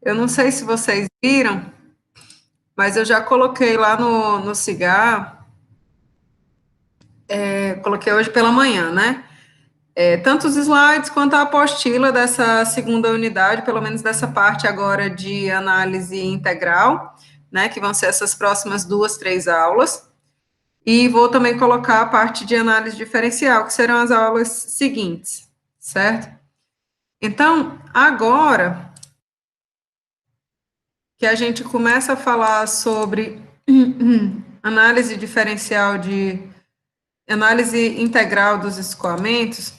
Eu não sei se vocês viram, mas eu já coloquei lá no Cigar, coloquei hoje pela manhã, né? Tanto os slides quanto a apostila dessa segunda unidade, pelo menos dessa parte agora de análise integral, né? Que vão ser essas próximas 2, 3 aulas. E vou também colocar a parte de análise diferencial, que serão as aulas seguintes, certo? Então, agora que a gente começa a falar sobre análise diferencial análise integral dos escoamentos,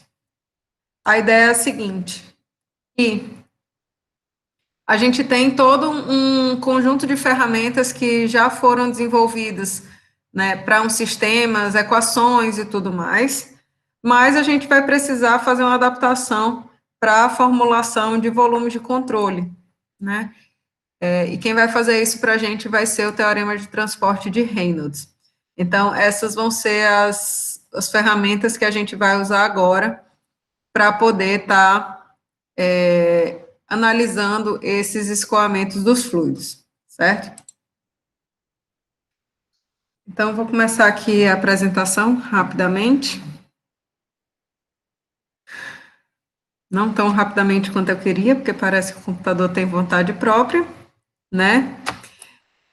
a ideia é a seguinte, que a gente tem todo um conjunto de ferramentas que já foram desenvolvidas, né, para uns sistemas, equações e tudo mais, mas a gente vai precisar fazer uma adaptação para a formulação de volumes de controle, né? E quem vai fazer isso para a gente vai ser o teorema de transporte de Reynolds. Então, essas vão ser as ferramentas que a gente vai usar agora para poder estar analisando esses escoamentos dos fluidos, certo? Então, vou começar aqui a apresentação rapidamente. Não tão rapidamente quanto eu queria, porque parece que o computador tem vontade própria, né?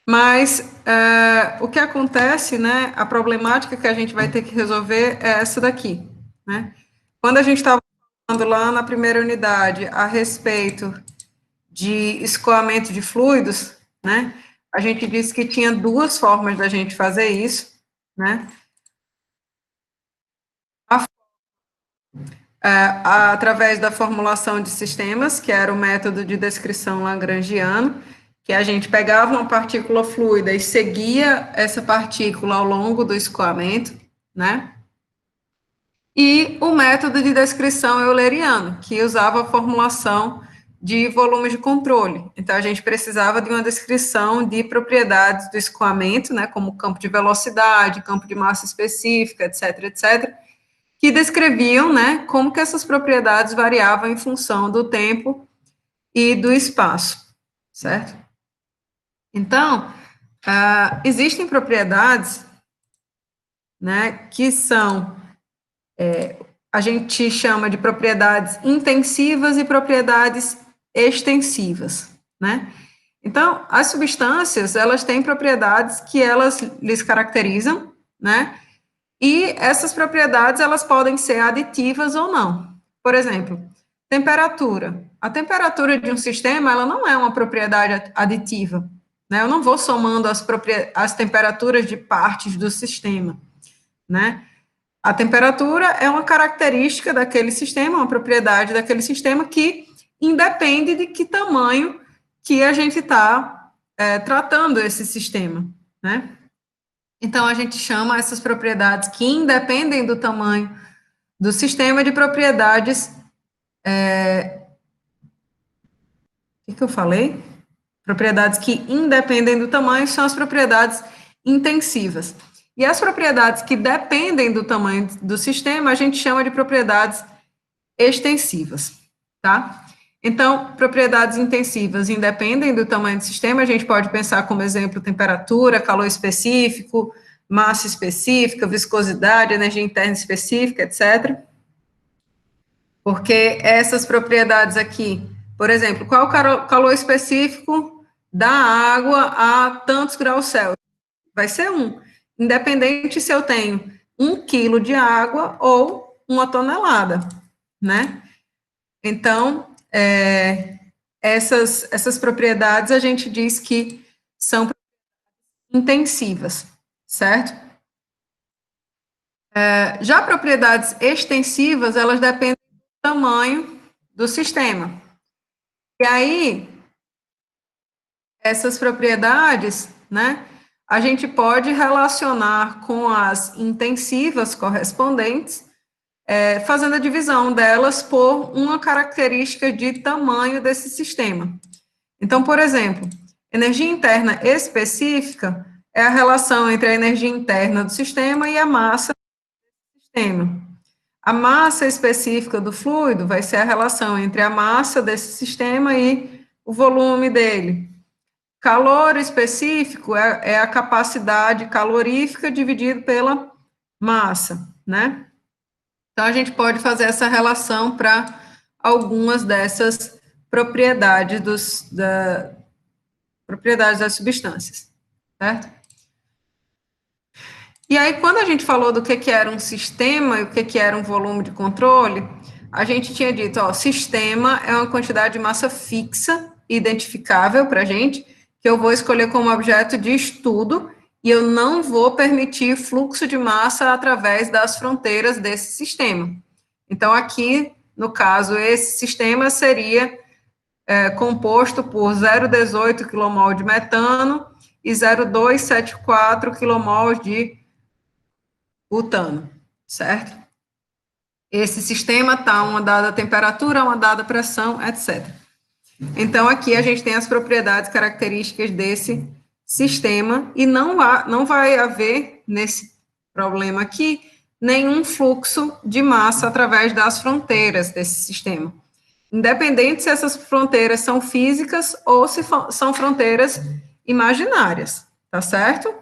Mas o que acontece, né? A problemática que a gente vai ter que resolver é essa daqui, né? Quando a gente estava falando lá na primeira unidade a respeito de escoamento de fluidos, né? A gente disse que tinha 2 formas da gente fazer isso, né? Através da formulação de sistemas, que era o método de descrição lagrangiano, que a gente pegava uma partícula fluida e seguia essa partícula ao longo do escoamento, né? E o método de descrição euleriano, que usava a formulação de volumes de controle. Então, a gente precisava de uma descrição de propriedades do escoamento, né, como campo de velocidade, campo de massa específica, etc., etc., que descreviam, né, como que essas propriedades variavam em função do tempo e do espaço, certo? Então, existem propriedades, né, que são, a gente chama de propriedades intensivas e propriedades extensivas, né? Então, as substâncias, elas têm propriedades que elas lhes caracterizam, né? E essas propriedades, elas podem ser aditivas ou não. Por exemplo, temperatura. A temperatura de um sistema, ela não é uma propriedade aditiva, né? Eu não vou somando as temperaturas de partes do sistema, né? A temperatura é uma característica daquele sistema, uma propriedade daquele sistema que independe de que tamanho que a gente está tratando esse sistema, né? Então, a gente chama essas propriedades que independem do tamanho do sistema de propriedades. O que eu falei? Propriedades que independem do tamanho são as propriedades intensivas. E as propriedades que dependem do tamanho do sistema, a gente chama de propriedades extensivas, tá? Então, propriedades intensivas independem do tamanho do sistema, a gente pode pensar como exemplo temperatura, calor específico, massa específica, viscosidade, energia interna específica, etc. Porque essas propriedades aqui, por exemplo, qual o calor específico da água a tantos graus Celsius? Vai ser 1, independente se eu tenho 1 quilo de água ou 1 tonelada, né? Então, essas propriedades a gente diz que são intensivas, certo? Já propriedades extensivas, elas dependem do tamanho do sistema. E aí, essas propriedades, né, a gente pode relacionar com as intensivas correspondentes, fazendo a divisão delas por uma característica de tamanho desse sistema. Então, por exemplo, energia interna específica é a relação entre a energia interna do sistema e a massa do sistema. A massa específica do fluido vai ser a relação entre a massa desse sistema e o volume dele? Calor específico é a capacidade calorífica dividido pela massa, né? Então, a gente pode fazer essa relação para algumas dessas propriedades propriedades das substâncias, certo? E aí, quando a gente falou do que era um sistema e o que era um volume de controle, a gente tinha dito, ó, sistema é uma quantidade de massa fixa, identificável para a gente, que eu vou escolher como objeto de estudo, e eu não vou permitir fluxo de massa através das fronteiras desse sistema. Então, aqui, no caso, esse sistema seria composto por 0,18 kmol de metano e 0,274 kmol de butano, certo? Esse sistema está uma dada temperatura, uma dada pressão, etc. Então, aqui a gente tem as propriedades características desse sistema e não vai haver, nesse problema aqui, nenhum fluxo de massa através das fronteiras desse sistema. Independente se essas fronteiras são físicas ou se são fronteiras imaginárias, tá certo?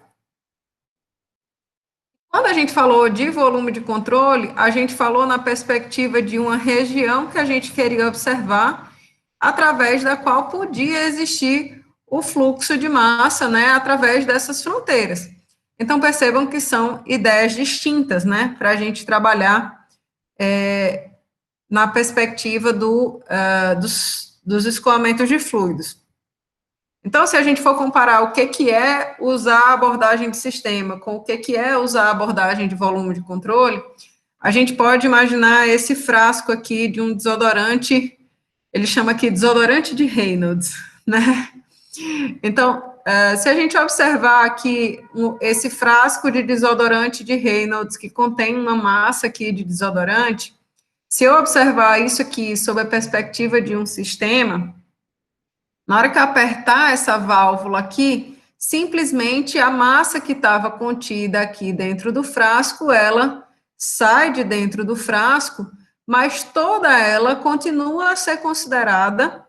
Quando a gente falou de volume de controle, a gente falou na perspectiva de uma região que a gente queria observar, através da qual podia existir o fluxo de massa, né, através dessas fronteiras. Então, percebam que são ideias distintas, né, para a gente trabalhar na perspectiva dos escoamentos de fluidos. Então, se a gente for comparar o que é usar a abordagem de sistema com o que é usar a abordagem de volume de controle, a gente pode imaginar esse frasco aqui de um desodorante, ele chama aqui desodorante de Reynolds, né? Então, se a gente observar aqui esse frasco de desodorante de Reynolds, que contém uma massa aqui de desodorante, se eu observar isso aqui sob a perspectiva de um sistema, na hora que eu apertar essa válvula aqui, simplesmente a massa que estava contida aqui dentro do frasco, ela sai de dentro do frasco, mas toda ela continua a ser considerada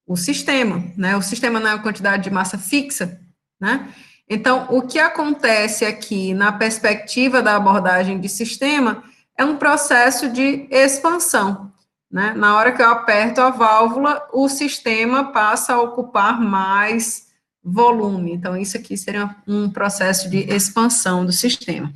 o sistema, né? O sistema não é uma quantidade de massa fixa, né? Então, o que acontece aqui na perspectiva da abordagem de sistema é um processo de expansão, né? Na hora que eu aperto a válvula, o sistema passa a ocupar mais volume. Então, isso aqui seria um processo de expansão do sistema.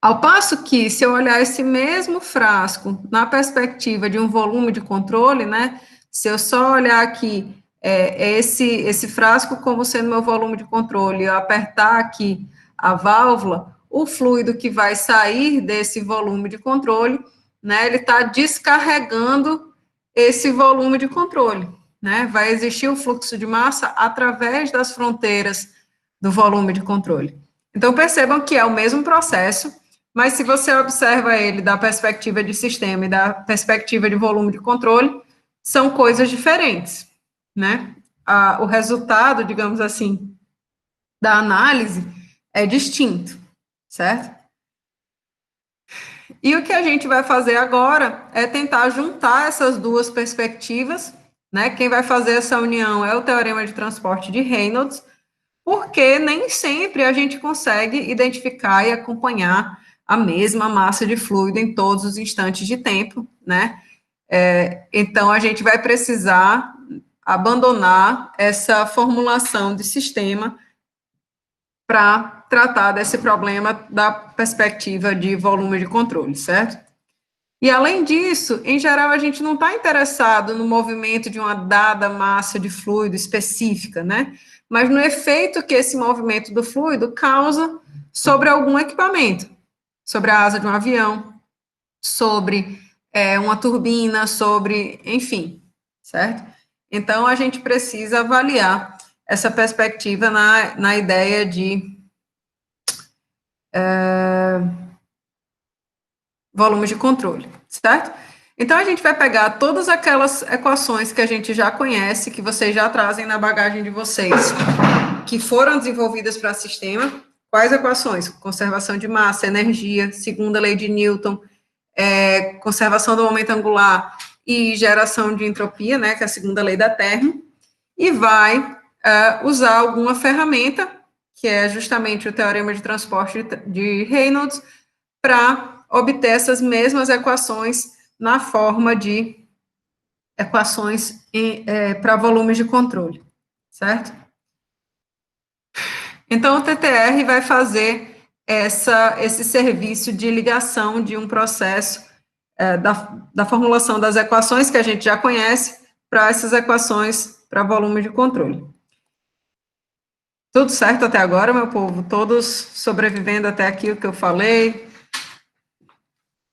Ao passo que, se eu olhar esse mesmo frasco na perspectiva de um volume de controle, né? Se eu só olhar aqui esse frasco como sendo meu volume de controle, eu apertar aqui a válvula, o fluido que vai sair desse volume de controle, né, ele está descarregando esse volume de controle, né, vai existir o fluxo de massa através das fronteiras do volume de controle. Então, percebam que é o mesmo processo, mas se você observa ele da perspectiva de sistema e da perspectiva de volume de controle, são coisas diferentes, né? O resultado, digamos assim, da análise é distinto, certo? E o que a gente vai fazer agora é tentar juntar essas duas perspectivas, né? Quem vai fazer essa união é o teorema de transporte de Reynolds, porque nem sempre a gente consegue identificar e acompanhar a mesma massa de fluido em todos os instantes de tempo, né? Então, a gente vai precisar abandonar essa formulação de sistema para tratar desse problema da perspectiva de volume de controle, certo? E, além disso, em geral, a gente não está interessado no movimento de uma dada massa de fluido específica, né? Mas no efeito que esse movimento do fluido causa sobre algum equipamento, sobre a asa de um avião, sobre uma turbina, sobre, enfim, certo? Então, a gente precisa avaliar essa perspectiva na ideia de volume de controle, certo? Então, a gente vai pegar todas aquelas equações que a gente já conhece, que vocês já trazem na bagagem de vocês, que foram desenvolvidas para sistema. Quais equações? Conservação de massa, energia, segunda lei de Newton, conservação do momento angular e geração de entropia, né, que é a segunda lei da termo, e vai usar alguma ferramenta, que é justamente o teorema de transporte de Reynolds, para obter essas mesmas equações na forma de equações para volumes de controle, certo? Então, o TTR vai fazer esse serviço de ligação de um processo da formulação das equações que a gente já conhece para essas equações para volume de controle. Tudo certo até agora, meu povo? Todos sobrevivendo até aqui o que eu falei?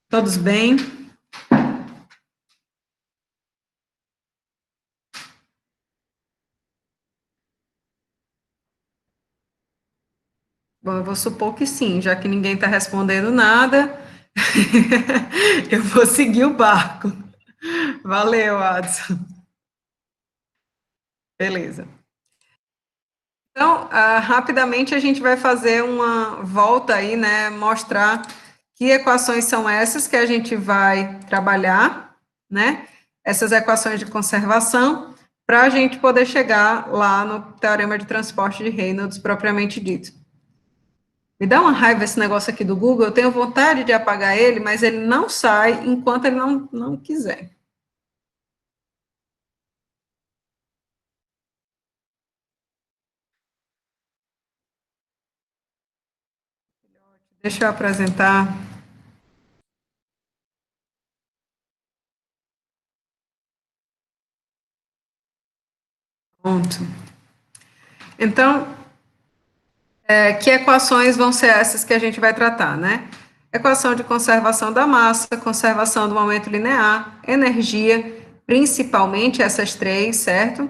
Todos bem? Bom, eu vou supor que sim, já que ninguém está respondendo nada, eu vou seguir o barco. Valeu, Adson. Beleza. Então, rapidamente a gente vai fazer uma volta aí, né, mostrar que equações são essas que a gente vai trabalhar, né, essas equações de conservação, para a gente poder chegar lá no teorema de transporte de Reynolds propriamente dito. Me dá uma raiva esse negócio aqui do Google, eu tenho vontade de apagar ele, mas ele não sai enquanto ele não quiser. Deixa eu apresentar. Pronto. Então, que equações vão ser essas que a gente vai tratar, né? Equação de conservação da massa, conservação do momento linear, energia, principalmente essas três, certo?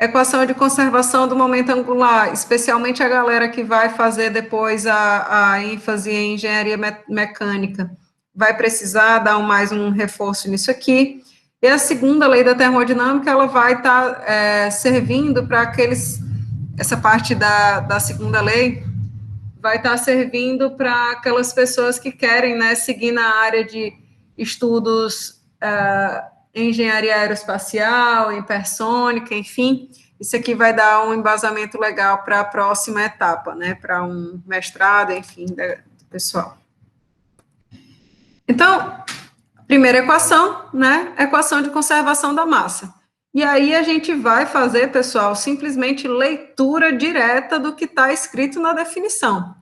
Equação de conservação do momento angular, especialmente a galera que vai fazer depois a ênfase em engenharia mecânica, vai precisar dar mais um reforço nisso aqui. E a segunda lei da termodinâmica, ela vai estar servindo para essa parte da segunda lei, vai estar servindo para aquelas pessoas que querem, né, seguir na área de estudos em engenharia aeroespacial, hipersônica, enfim. Isso aqui vai dar um embasamento legal para a próxima etapa, né, para um mestrado, enfim, do pessoal. Então, primeira equação, né, equação de conservação da massa. E aí a gente vai fazer, pessoal, simplesmente leitura direta do que está escrito na definição.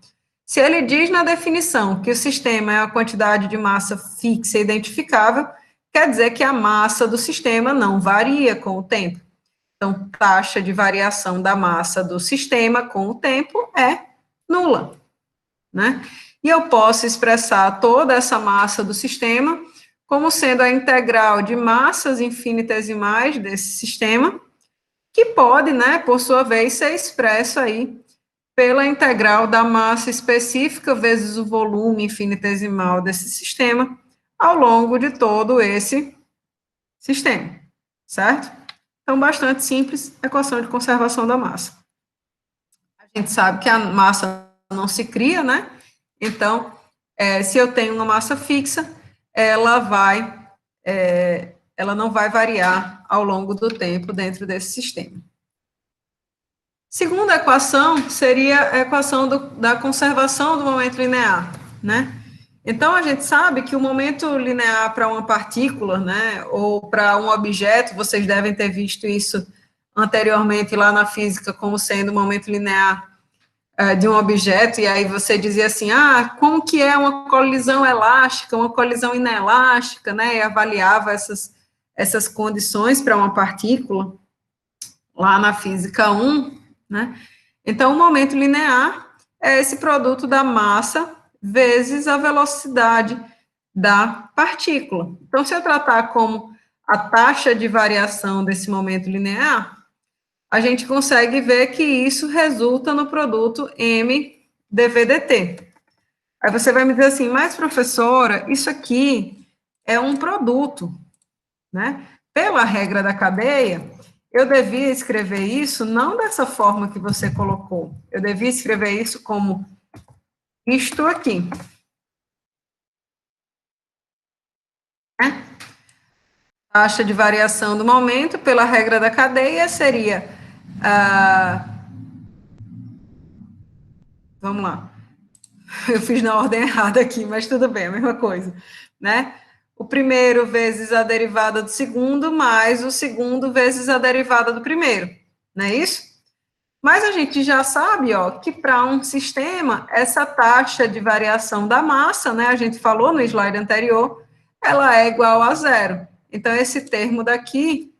Se ele diz na definição que o sistema é a quantidade de massa fixa e identificável, quer dizer que a massa do sistema não varia com o tempo. Então, taxa de variação da massa do sistema com o tempo é nula, né? E eu posso expressar toda essa massa do sistema como sendo a integral de massas infinitesimais desse sistema, que pode, né, por sua vez, ser expresso aí pela integral da massa específica vezes o volume infinitesimal desse sistema ao longo de todo esse sistema, certo? Então, bastante simples, equação de conservação da massa. A gente sabe que a massa não se cria, né? Então, se eu tenho uma massa fixa, ela não vai variar ao longo do tempo dentro desse sistema. Segunda equação seria a equação da conservação do momento linear, né? Então, a gente sabe que o momento linear para uma partícula, né, ou para um objeto, vocês devem ter visto isso anteriormente lá na física como sendo o momento linear de um objeto, e aí você dizia assim, como que é uma colisão elástica, uma colisão inelástica, né, e avaliava essas condições para uma partícula, lá na física 1, né? Então, o momento linear é esse produto da massa vezes a velocidade da partícula. Então, se eu tratar como a taxa de variação desse momento linear, a gente consegue ver que isso resulta no produto m dv/dt. Aí você vai me dizer assim, mas professora, isso aqui é um produto, né? Pela regra da cadeia, eu devia escrever isso não dessa forma que você colocou. Eu devia escrever isso como isto aqui. Né? taxa de variação do momento pela regra da cadeia seria, vamos lá, eu fiz na ordem errada aqui, mas tudo bem, a mesma coisa, né? O primeiro vezes a derivada do segundo, mais o segundo vezes a derivada do primeiro, não é isso? Mas a gente já sabe, ó, que para um sistema, essa taxa de variação da massa, né, a gente falou no slide anterior, ela é igual a zero. Então, esse termo daqui,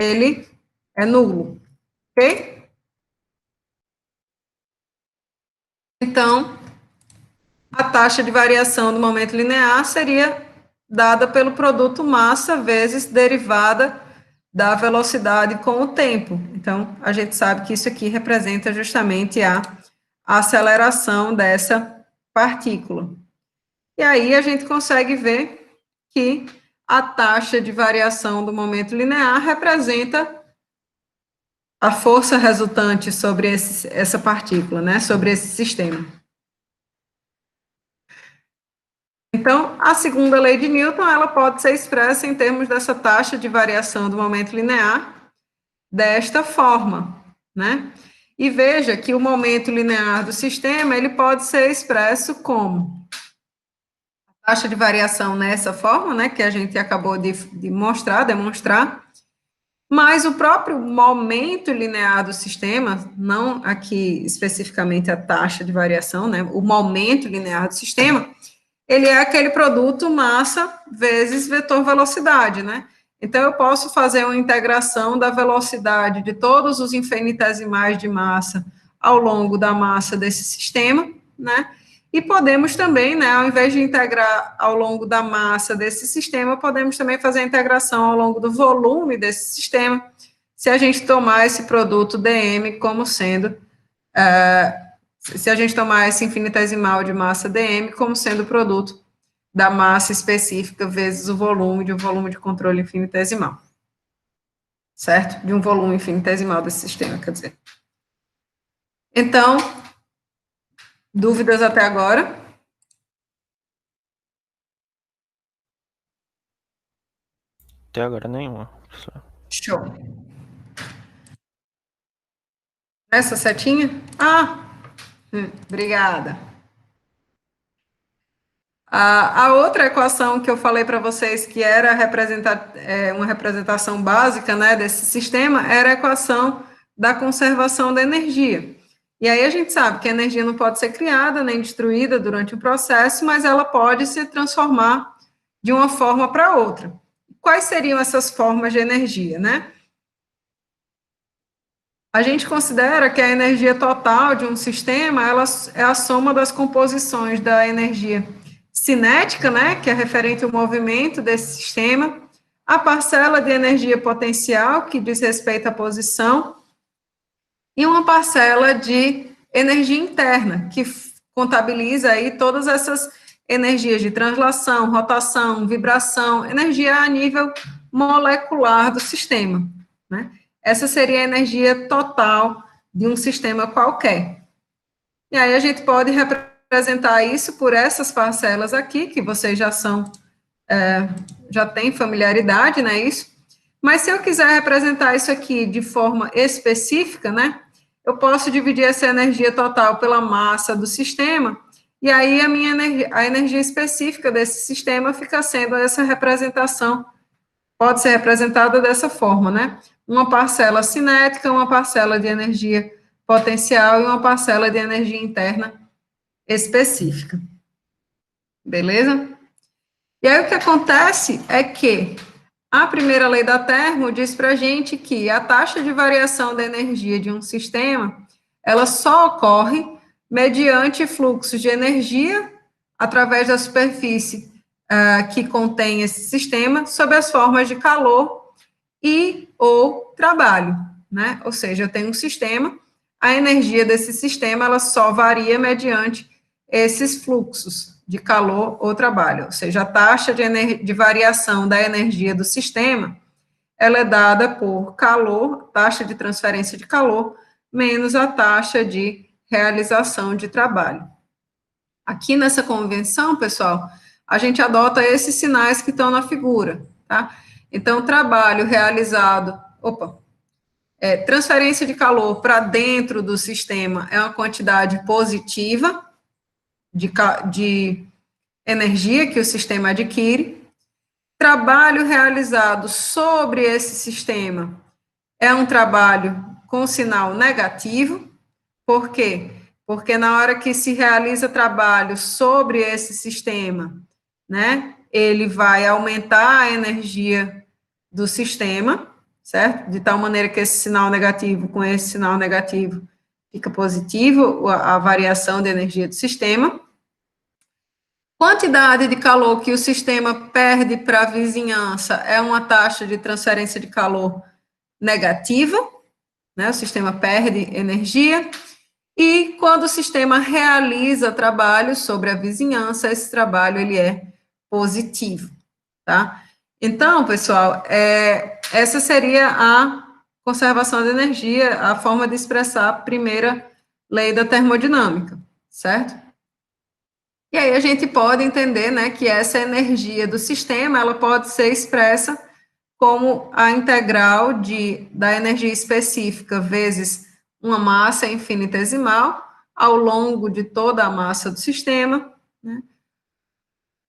ele é nulo, ok? Então, a taxa de variação do momento linear seria dada pelo produto massa vezes derivada da velocidade com o tempo. Então, a gente sabe que isso aqui representa justamente a aceleração dessa partícula. E aí a gente consegue ver que a taxa de variação do momento linear representa a força resultante sobre essa partícula, né, sobre esse sistema. Então, a segunda lei de Newton, ela pode ser expressa em termos dessa taxa de variação do momento linear desta forma, né? E veja que o momento linear do sistema, ele pode ser expresso como a taxa de variação nessa forma, né, que a gente acabou de demonstrar, mas o próprio momento linear do sistema, não aqui especificamente a taxa de variação, né, o momento linear do sistema, ele é aquele produto massa vezes vetor velocidade, né? Então, eu posso fazer uma integração da velocidade de todos os infinitesimais de massa ao longo da massa desse sistema, né? E podemos também, né, ao invés de integrar ao longo da massa desse sistema, podemos também fazer a integração ao longo do volume desse sistema, se a gente tomar esse produto dm como sendo se a gente tomar esse infinitesimal de massa dm como sendo o produto da massa específica vezes o volume de um volume de controle infinitesimal. Certo? De um volume infinitesimal desse sistema, quer dizer. Então, dúvidas até agora? Até agora nenhuma, professor. Show. Essa setinha? Obrigada. A outra equação que eu falei para vocês que era uma representação básica, né, desse sistema era a equação da conservação da energia. E aí a gente sabe que a energia não pode ser criada nem destruída durante o processo, mas ela pode se transformar de uma forma para outra. Quais seriam essas formas de energia, né? A gente considera que a energia total de um sistema, ela é a soma das composições da energia cinética, né, que é referente ao movimento desse sistema, a parcela de energia potencial, que diz respeito à posição, e uma parcela de energia interna, que contabiliza aí todas essas energias de translação, rotação, vibração, energia a nível molecular do sistema, né? Essa seria a energia total de um sistema qualquer. E aí a gente pode representar isso por essas parcelas aqui, que vocês já têm familiaridade, né, isso? Mas se eu quiser representar isso aqui de forma específica, né, eu posso dividir essa energia total pela massa do sistema, e aí a energia específica desse sistema fica sendo essa representação, pode ser representada dessa forma, né? Uma parcela cinética, uma parcela de energia potencial e uma parcela de energia interna específica. Beleza? E aí o que acontece é que a primeira lei da termo diz para a gente que a taxa de variação da energia de um sistema, ela só ocorre mediante fluxos de energia através da superfície que contém esse sistema, sob as formas de calor e ou trabalho, né? Ou seja, eu tenho um sistema, a energia desse sistema, ela só varia mediante esses fluxos de calor ou trabalho, ou seja, a taxa de variação da energia do sistema, ela é dada por calor, taxa de transferência de calor, menos a taxa de realização de trabalho. Aqui nessa convenção, pessoal, a gente adota esses sinais que estão na figura, tá? Então, trabalho realizado, transferência de calor para dentro do sistema é uma quantidade positiva de energia que o sistema adquire. Trabalho realizado sobre esse sistema é um trabalho com sinal negativo. Por quê? Porque na hora que se realiza trabalho sobre esse sistema, né, ele vai aumentar a energia do sistema, certo? De tal maneira que esse sinal negativo com esse sinal negativo fica positivo, a variação de energia do sistema. Quantidade de calor que o sistema perde para a vizinhança é uma taxa de transferência de calor negativa, né? O sistema perde energia. E quando o sistema realiza trabalho sobre a vizinhança, esse trabalho ele é positivo, tá? Então, pessoal, essa seria a conservação de energia, a forma de expressar a primeira lei da termodinâmica, certo? E aí a gente pode entender, né, que essa energia do sistema, ela pode ser expressa como a integral da energia específica vezes uma massa infinitesimal ao longo de toda a massa do sistema, né,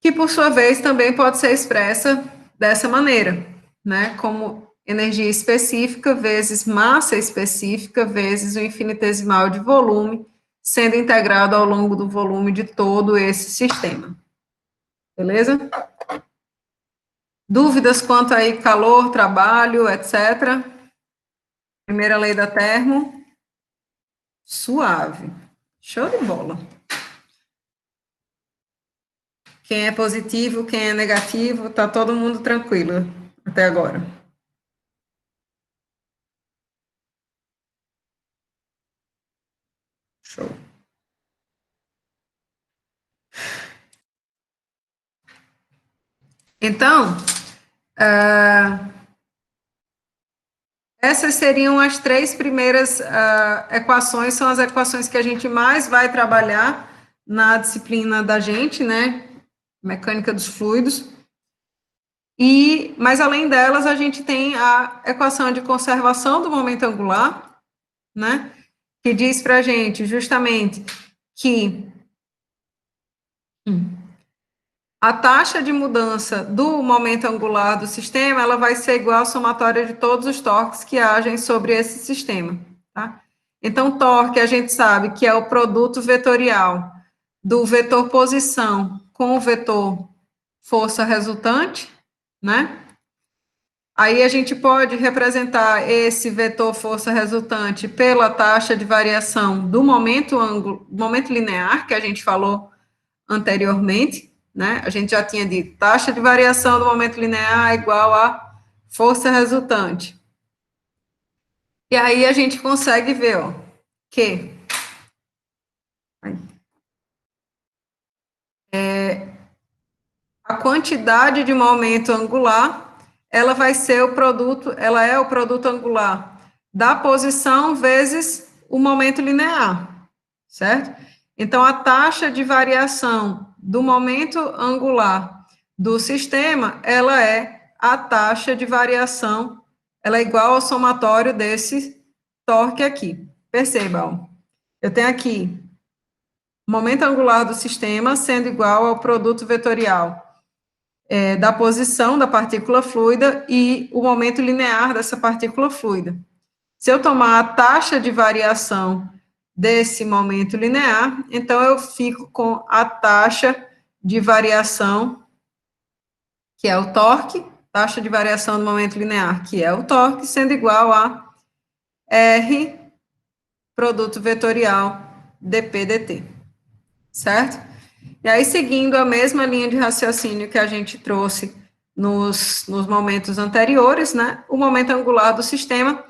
que, por sua vez, também pode ser expressa dessa maneira, né, como energia específica vezes massa específica vezes o infinitesimal de volume, sendo integrado ao longo do volume de todo esse sistema. Beleza? Dúvidas quanto aí calor, trabalho, etc. Primeira lei da termo. Suave. Show de bola. Quem é positivo, quem é negativo, tá todo mundo tranquilo até agora. Show. Então, essas seriam as três primeiras equações, são as equações que a gente mais vai trabalhar na disciplina da gente, né? Mecânica dos fluidos. Mas além delas, a gente tem a equação de conservação do momento angular, né? Que diz para a gente justamente que a taxa de mudança do momento angular do sistema, ela vai ser igual à somatória de todos os torques que agem sobre esse sistema, tá? Então, torque, a gente sabe que é o produto vetorial do vetor posição com o vetor força resultante, né? Aí a gente pode representar esse vetor força resultante pela taxa de variação do momento linear, que a gente falou anteriormente, né? A gente já tinha dito, taxa de variação do momento linear é igual a força resultante. E aí a gente consegue ver, ó, que a quantidade de momento angular, ela vai ser o produto, ela é o produto angular da posição vezes o momento linear, certo? Então, a taxa de variação do momento angular do sistema, ela é a taxa de variação, ela é igual ao somatório desse torque aqui. Percebam, eu tenho aqui o momento angular do sistema sendo igual ao produto vetorial da posição da partícula fluida e o momento linear dessa partícula fluida. Se eu tomar a taxa de variação desse momento linear, então eu fico com a taxa de variação, que é o torque, taxa de variação do momento linear, que é o torque, sendo igual a R produto vetorial dP dt, certo? E aí, seguindo a mesma linha de raciocínio que a gente trouxe nos momentos anteriores, né, o momento angular do sistema,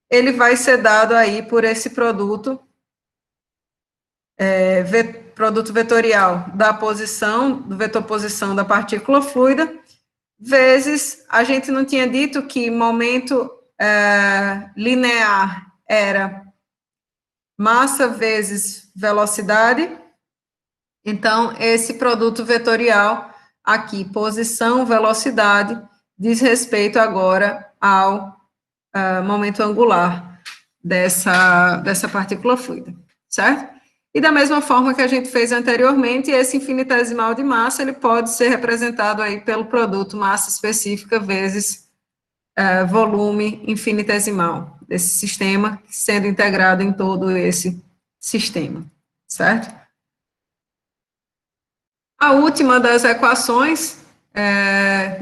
ele vai ser dado aí por esse produto, produto vetorial da posição, do vetor posição da partícula fluida, vezes, a gente não tinha dito que momento linear era massa vezes velocidade. Então, esse produto vetorial aqui, posição, velocidade, diz respeito agora ao momento angular dessa partícula fluida, certo? E da mesma forma que a gente fez anteriormente, esse infinitesimal de massa, ele pode ser representado aí pelo produto massa específica vezes volume infinitesimal desse sistema, sendo integrado em todo esse sistema, certo? A última das equações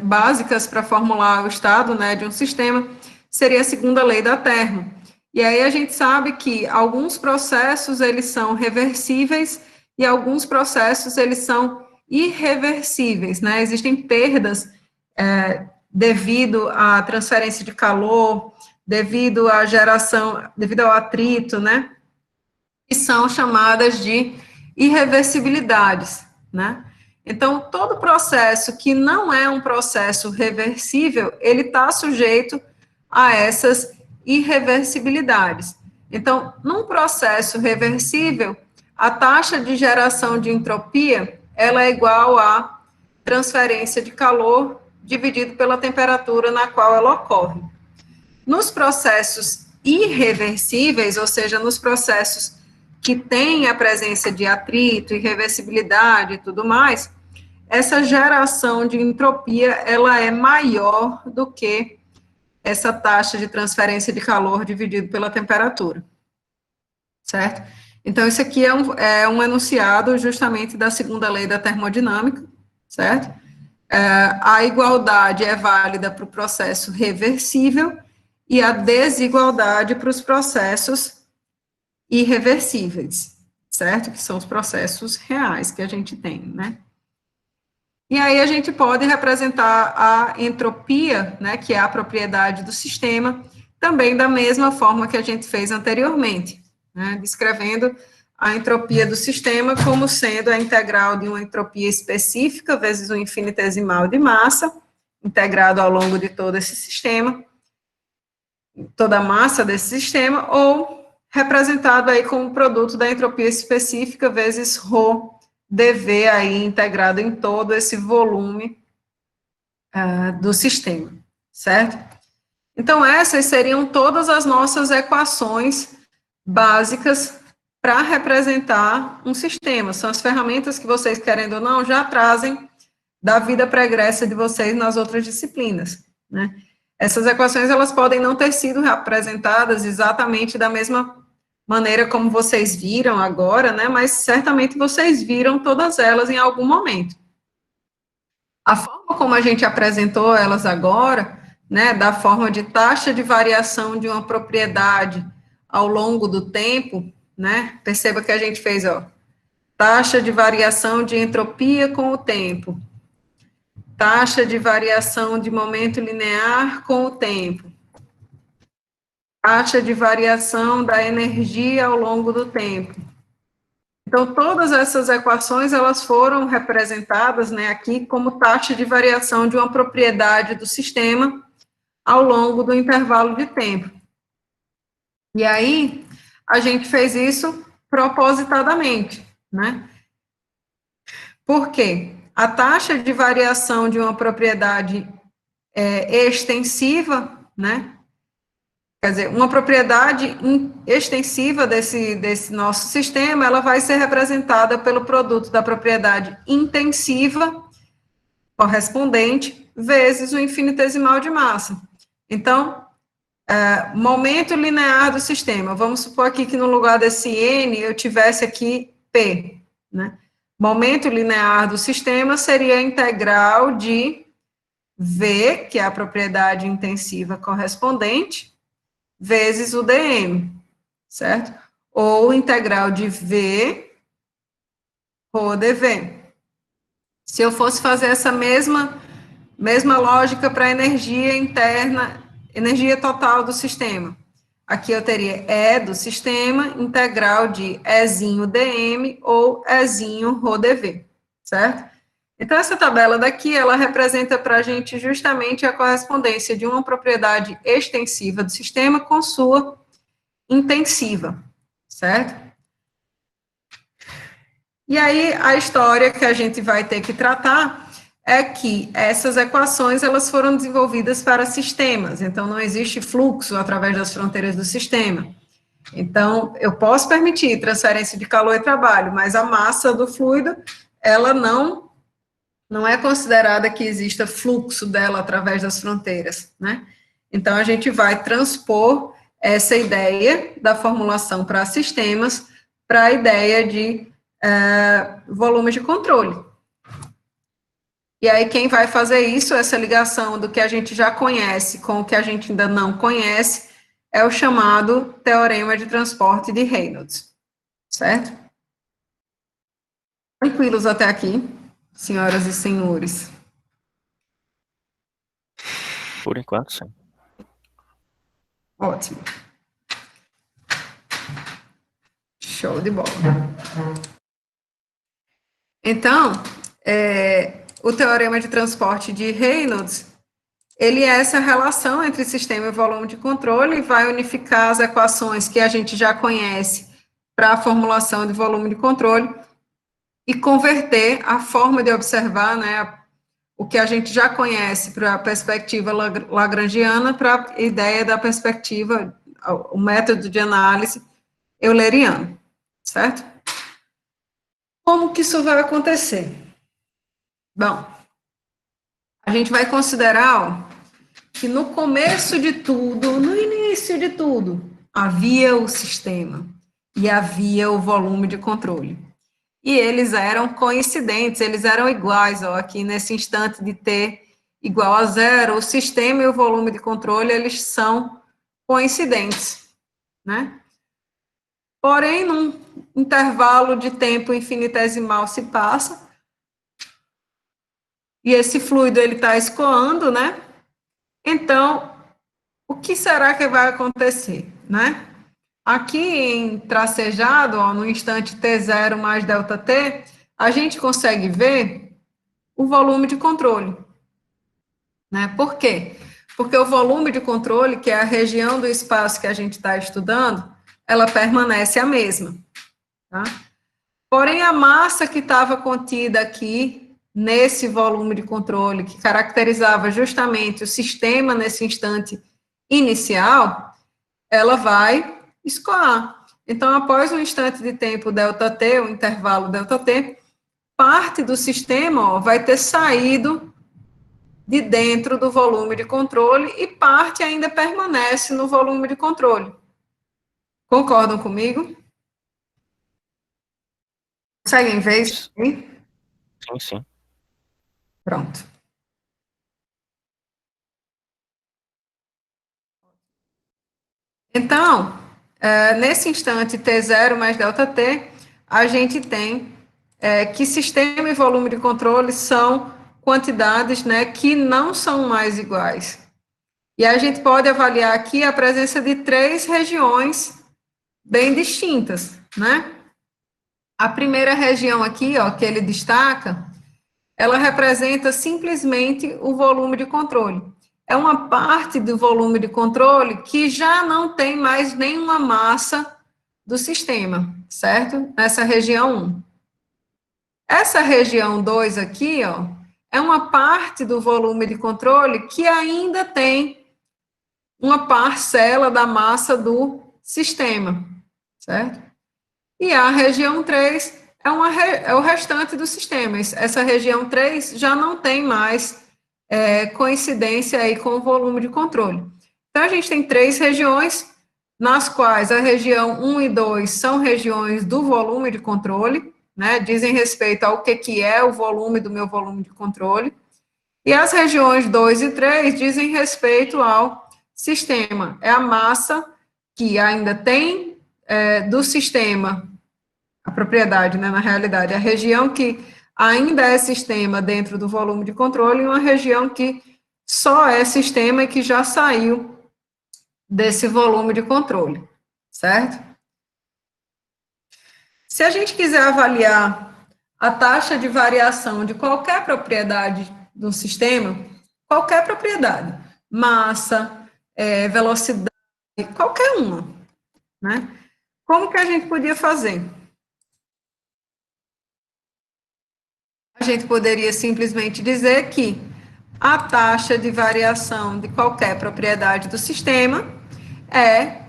básicas para formular o estado, né, de um sistema seria a segunda lei da termo. E aí a gente sabe que alguns processos, eles são reversíveis e alguns processos, eles são irreversíveis, né? Existem perdas devido à transferência de calor, devido à geração, devido ao atrito, né? Que são chamadas de irreversibilidades, né? Então, todo processo que não é um processo reversível, ele está sujeito a essas irreversibilidades. Então, num processo reversível, a taxa de geração de entropia, ela é igual à transferência de calor dividido pela temperatura na qual ela ocorre. Nos processos irreversíveis, ou seja, nos processos que têm a presença de atrito, irreversibilidade e tudo mais, essa geração de entropia, ela é maior do que essa taxa de transferência de calor dividido pela temperatura, certo? Então, isso aqui é um enunciado justamente da segunda lei da termodinâmica, certo? A igualdade é válida para o processo reversível e a desigualdade para os processos irreversíveis, certo? Que são os processos reais que a gente tem, né? E aí a gente pode representar a entropia, né, que é a propriedade do sistema, também da mesma forma que a gente fez anteriormente, né, descrevendo a entropia do sistema como sendo a integral de uma entropia específica vezes o infinitesimal de massa, integrado ao longo de todo esse sistema, toda a massa desse sistema, ou representado aí como produto da entropia específica vezes ρ dV aí integrado em todo esse volume do sistema, certo? Então, essas seriam todas as nossas equações básicas para representar um sistema. São as ferramentas que vocês, querendo ou não, já trazem da vida pregressa de vocês nas outras disciplinas, né? Essas equações, elas podem não ter sido representadas exatamente da mesma maneira como vocês viram agora, né? Mas certamente vocês viram todas elas em algum momento. A forma como a gente apresentou elas agora, né, da forma de taxa de variação de uma propriedade ao longo do tempo, né? Perceba que a gente fez, ó, taxa de variação de entropia com o tempo, taxa de variação de momento linear com o tempo, taxa de variação da energia ao longo do tempo. Então, todas essas equações, elas foram representadas, né, aqui como taxa de variação de uma propriedade do sistema ao longo do intervalo de tempo. E aí, a gente fez isso propositadamente, né? Por quê? A taxa de variação de uma propriedade extensiva, né? Quer dizer, uma propriedade extensiva desse nosso sistema, ela vai ser representada pelo produto da propriedade intensiva correspondente vezes o infinitesimal de massa. Então, momento linear do sistema. Vamos supor aqui que no lugar desse N eu tivesse aqui P, né? Momento linear do sistema seria a integral de V, que é a propriedade intensiva correspondente, vezes o dm, certo? Ou integral de V ρ dV. Se eu fosse fazer essa mesma lógica para a energia interna, energia total do sistema, aqui eu teria E do sistema, integral de Ezinho dm ou Ezinho ρ dV, certo? Então, essa tabela daqui, ela representa para a gente justamente a correspondência de uma propriedade extensiva do sistema com sua intensiva, certo? E aí, a história que a gente vai ter que tratar é que essas equações, elas foram desenvolvidas para sistemas, então não existe fluxo através das fronteiras do sistema. Então, eu posso permitir transferência de calor e trabalho, mas a massa do fluido, ela não é considerada que exista fluxo dela através das fronteiras, né? Então, a gente vai transpor essa ideia da formulação para sistemas para a ideia de volume de controle. E aí, quem vai fazer isso, essa ligação do que a gente já conhece com o que a gente ainda não conhece, é o chamado teorema de transporte de Reynolds, certo? Tranquilos até aqui, senhoras e senhores? Por enquanto, sim. Ótimo. Show de bola. Então, o teorema de transporte de Reynolds, ele é essa relação entre sistema e volume de controle, e vai unificar as equações que a gente já conhece para a formulação de volume de controle e converter a forma de observar, né, o que a gente já conhece para a perspectiva lagrangiana para a ideia da perspectiva, o método de análise euleriano, certo? Como que isso vai acontecer? Bom, a gente vai considerar que no começo de tudo, no início de tudo, havia o sistema e havia o volume de controle. E eles eram coincidentes, eles eram iguais, ó, aqui nesse instante de t igual a zero, o sistema e o volume de controle, eles são coincidentes, né? Porém, num intervalo de tempo infinitesimal se passa, e esse fluido, ele está escoando, né? Então, o que será que vai acontecer, né? Aqui em tracejado, ó, no instante t0 mais ΔT, a gente consegue ver o volume de controle, né? Por quê? Porque o volume de controle, que é a região do espaço que a gente está estudando, ela permanece a mesma, tá? Porém, a massa que estava contida aqui, nesse volume de controle, que caracterizava justamente o sistema nesse instante inicial, ela vai escoar. Então, após um instante de tempo ΔT, o intervalo ΔT, parte do sistema, ó, vai ter saído de dentro do volume de controle e parte ainda permanece no volume de controle. Concordam comigo? Conseguem ver isso aí? Sim, sim. Pronto. Então, nesse instante T0 mais ΔT, a gente tem que sistema e volume de controle são quantidades, né, que não são mais iguais. E a gente pode avaliar aqui a presença de três regiões bem distintas, né? A primeira região aqui, ó, que ele destaca, ela representa simplesmente o volume de controle. É uma parte do volume de controle que já não tem mais nenhuma massa do sistema, certo? Nessa região 1. Essa região 2 aqui, ó, é uma parte do volume de controle que ainda tem uma parcela da massa do sistema, certo? E a região 3 é o restante do sistema. Essa região 3 já não tem mais coincidência aí com o volume de controle. Então, a gente tem três regiões, nas quais a região 1 e 2 são regiões do volume de controle, né, dizem respeito ao que é o volume do meu volume de controle, e as regiões 2 e 3 dizem respeito ao sistema, é a massa que ainda tem do sistema, a propriedade, né, na realidade, a região que ainda é sistema dentro do volume de controle e uma região que só é sistema e que já saiu desse volume de controle, certo? Se a gente quiser avaliar a taxa de variação de qualquer propriedade do sistema, qualquer propriedade, massa, velocidade, qualquer uma, né? Como que a gente podia fazer? gente poderia simplesmente dizer que a taxa de variação de qualquer propriedade do sistema é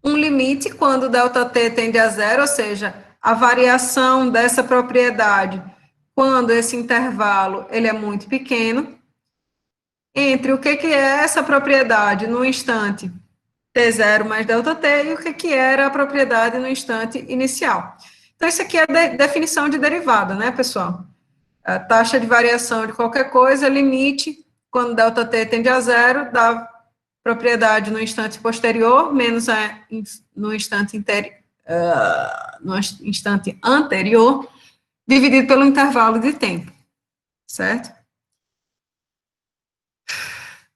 um limite quando ΔT tende a zero, ou seja, a variação dessa propriedade quando esse intervalo ele é muito pequeno, entre o que é essa propriedade no instante T0 mais ΔT e o que era a propriedade no instante inicial. Então, isso aqui é a definição de derivada, né, pessoal? A taxa de variação de qualquer coisa, limite, quando ΔT tende a zero, da propriedade no instante posterior, menos no instante anterior, dividido pelo intervalo de tempo, certo?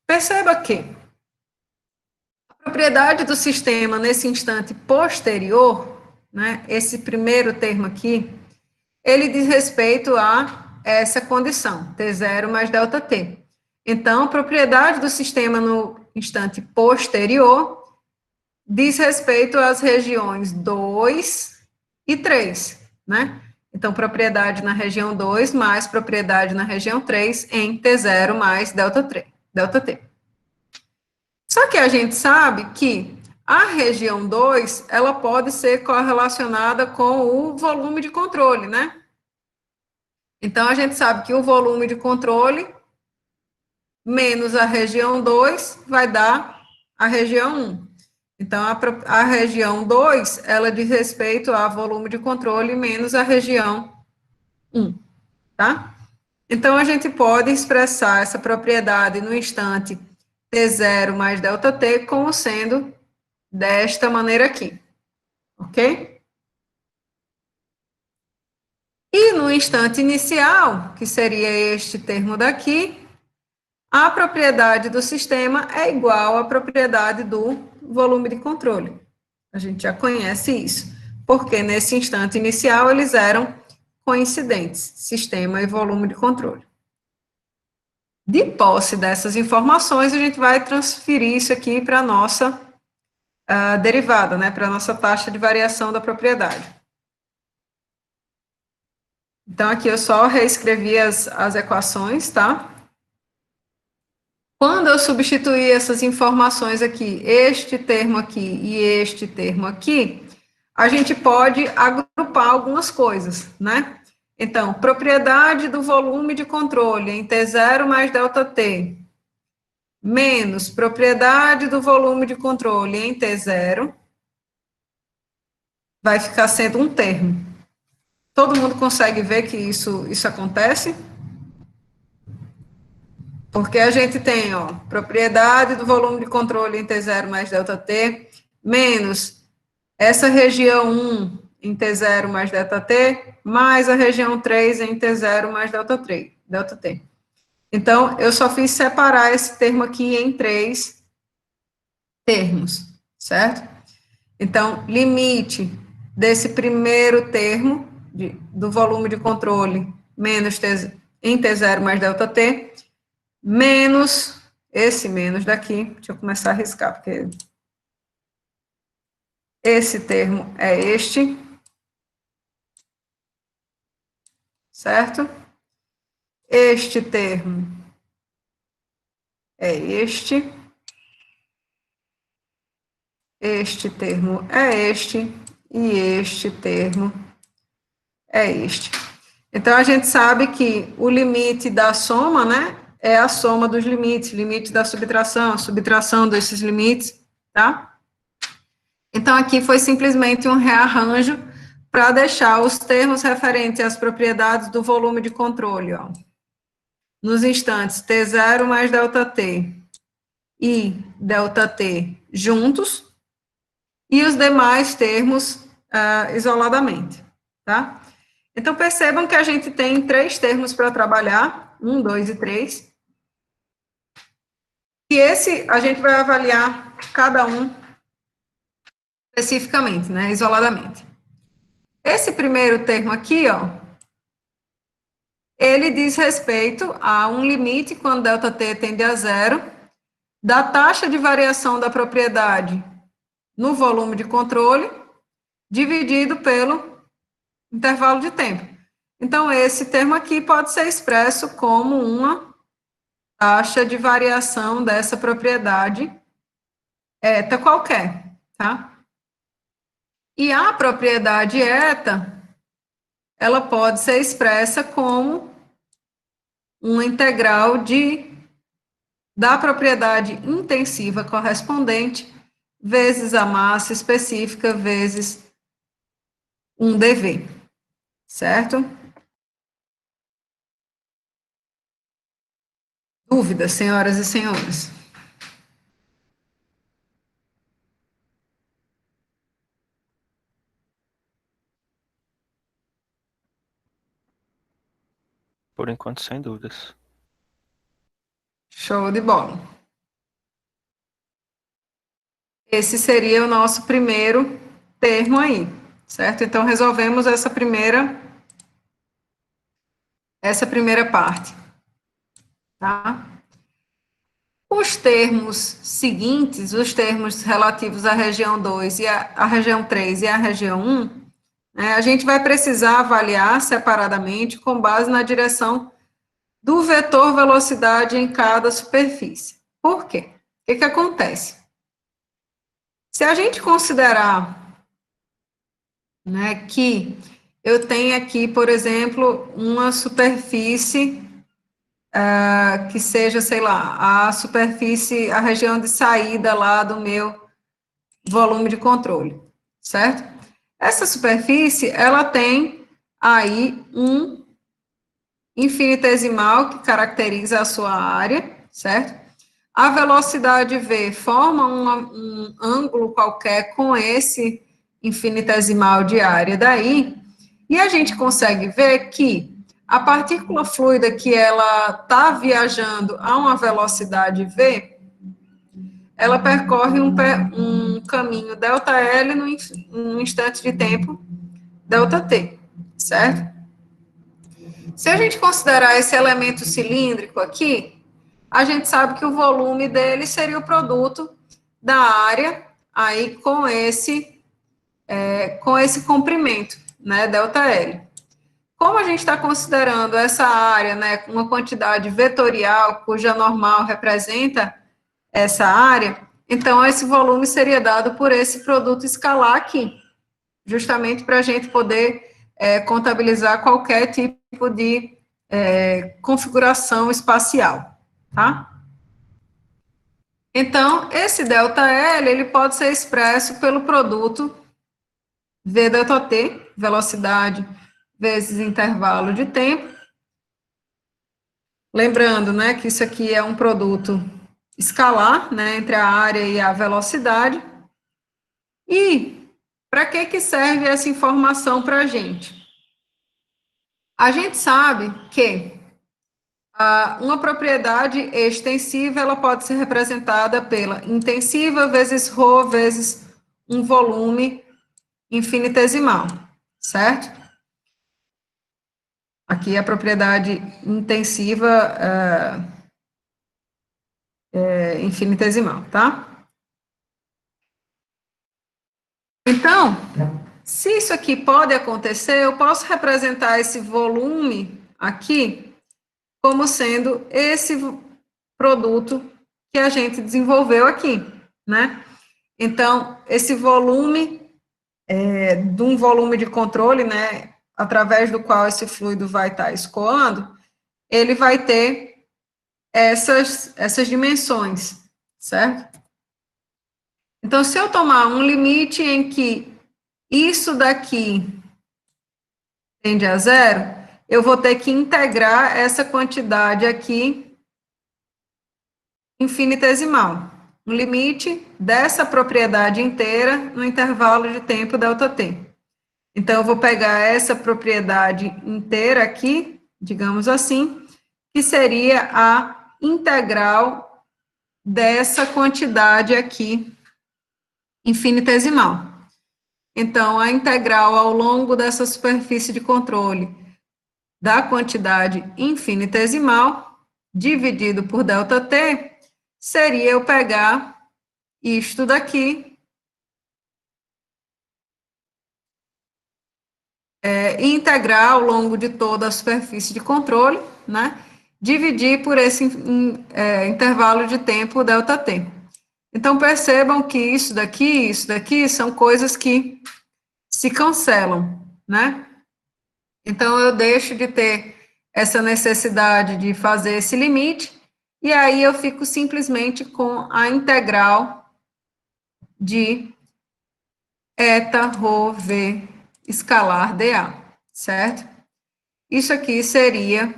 Perceba que a propriedade do sistema nesse instante posterior, né, esse primeiro termo aqui, ele diz respeito a essa condição, T0 mais ΔT. Então, a propriedade do sistema no instante posterior diz respeito às regiões 2 e 3, né? Então, propriedade na região 2 mais propriedade na região 3 em T0 mais ΔT. Só que a gente sabe que a região 2, ela pode ser correlacionada com o volume de controle, né? Então, a gente sabe que o volume de controle menos a região 2 vai dar a região 1. Então, a região 2, ela diz respeito a volume de controle menos a região 1, tá? Então, a gente pode expressar essa propriedade no instante T0 mais ΔT como sendo desta maneira aqui, ok? E no instante inicial, que seria este termo daqui, a propriedade do sistema é igual à propriedade do volume de controle. A gente já conhece isso, porque nesse instante inicial eles eram coincidentes, sistema e volume de controle. De posse dessas informações, a gente vai transferir isso aqui para a nossa derivada, né, para a nossa taxa de variação da propriedade. Então, aqui eu só reescrevi as equações, tá? Quando eu substituir essas informações aqui, este termo aqui e este termo aqui, a gente pode agrupar algumas coisas, né? Então, propriedade do volume de controle em T0 mais ΔT, menos propriedade do volume de controle em T0, vai ficar sendo um termo. Todo mundo consegue ver que isso acontece? Porque a gente tem, ó, propriedade do volume de controle em T0 mais ΔT, menos essa região 1 em T0 mais ΔT, mais a região 3 em T0 mais ΔT. Então, eu só fiz separar esse termo aqui em 3 termos, certo? Então, limite desse primeiro termo, do volume de controle, menos em T0 mais ΔT, menos esse menos daqui, deixa eu começar a riscar, porque esse termo é este, certo? Este termo é este termo é este, e este termo é este. Então, a gente sabe que o limite da soma, né, é a soma dos limites, limite da subtração, subtração desses limites, tá? Então, aqui foi simplesmente um rearranjo para deixar os termos referentes às propriedades do volume de controle, ó. Nos instantes T0 mais ΔT e ΔT juntos, e os demais termos isoladamente, tá? Então, percebam que a gente tem 3 termos para trabalhar, 1, 2 e 3. E esse, a gente vai avaliar cada um especificamente, né, isoladamente. Esse primeiro termo aqui, ó, ele diz respeito a um limite quando ΔT tende a zero, da taxa de variação da propriedade no volume de controle, dividido pelo intervalo de tempo. Então, esse termo aqui pode ser expresso como uma taxa de variação dessa propriedade eta qualquer, tá? E a propriedade eta, ela pode ser expressa como uma integral da propriedade intensiva correspondente vezes a massa específica vezes um dV, certo? Dúvidas, senhoras e senhores? Por enquanto, sem dúvidas. Show de bola. Esse seria o nosso primeiro termo aí, certo? Então, resolvemos essa primeira parte, tá? Os termos seguintes, os termos relativos à região 2 e à região 3 e à região 1, né, a gente vai precisar avaliar separadamente com base na direção do vetor velocidade em cada superfície. Por quê? O que acontece? Se a gente considerar, né, que eu tenho aqui, por exemplo, uma superfície que seja, sei lá, a superfície, a região de saída lá do meu volume de controle, certo? Essa superfície, ela tem aí um infinitesimal que caracteriza a sua área, certo? A velocidade v forma um ângulo qualquer com esse infinitesimal de área daí, e a gente consegue ver que a partícula fluida que ela está viajando a uma velocidade v, ela percorre um caminho ΔL num instante de tempo ΔT, certo? Se a gente considerar esse elemento cilíndrico aqui, a gente sabe que o volume dele seria o produto da área aí com esse comprimento, né, ΔL. Como a gente está considerando essa área, né, uma quantidade vetorial, cuja normal representa essa área, então esse volume seria dado por esse produto escalar aqui, justamente para a gente poder contabilizar qualquer tipo de configuração espacial, tá? Então, esse ΔL, ele pode ser expresso pelo produto V ΔT, velocidade vezes intervalo de tempo. Lembrando, né, que isso aqui é um produto escalar, né, entre a área e a velocidade. E para que serve essa informação para a gente? A gente sabe que uma propriedade extensiva, ela pode ser representada pela intensiva vezes ρ vezes um volume infinitesimal, certo? Aqui a propriedade intensiva infinitesimal, tá? Então, se isso aqui pode acontecer, eu posso representar esse volume aqui como sendo esse produto que a gente desenvolveu aqui, né? Então, esse volume de um volume de controle, né, através do qual esse fluido vai estar escoando, ele vai ter essas dimensões, certo? Então, se eu tomar um limite em que isso daqui tende a zero, eu vou ter que integrar essa quantidade aqui infinitesimal. Um limite dessa propriedade inteira no intervalo de tempo ΔT. Então, eu vou pegar essa propriedade inteira aqui, digamos assim, que seria a integral dessa quantidade aqui infinitesimal. Então, a integral ao longo dessa superfície de controle da quantidade infinitesimal, dividido por ΔT, seria eu pegar isto daqui e integrar ao longo de toda a superfície de controle, né? Dividir por esse intervalo de tempo ΔT. Então, percebam que isso daqui são coisas que se cancelam, né? Então, eu deixo de ter essa necessidade de fazer esse limite, e aí eu fico simplesmente com a integral de eta rho v escalar dA, certo? Isso aqui seria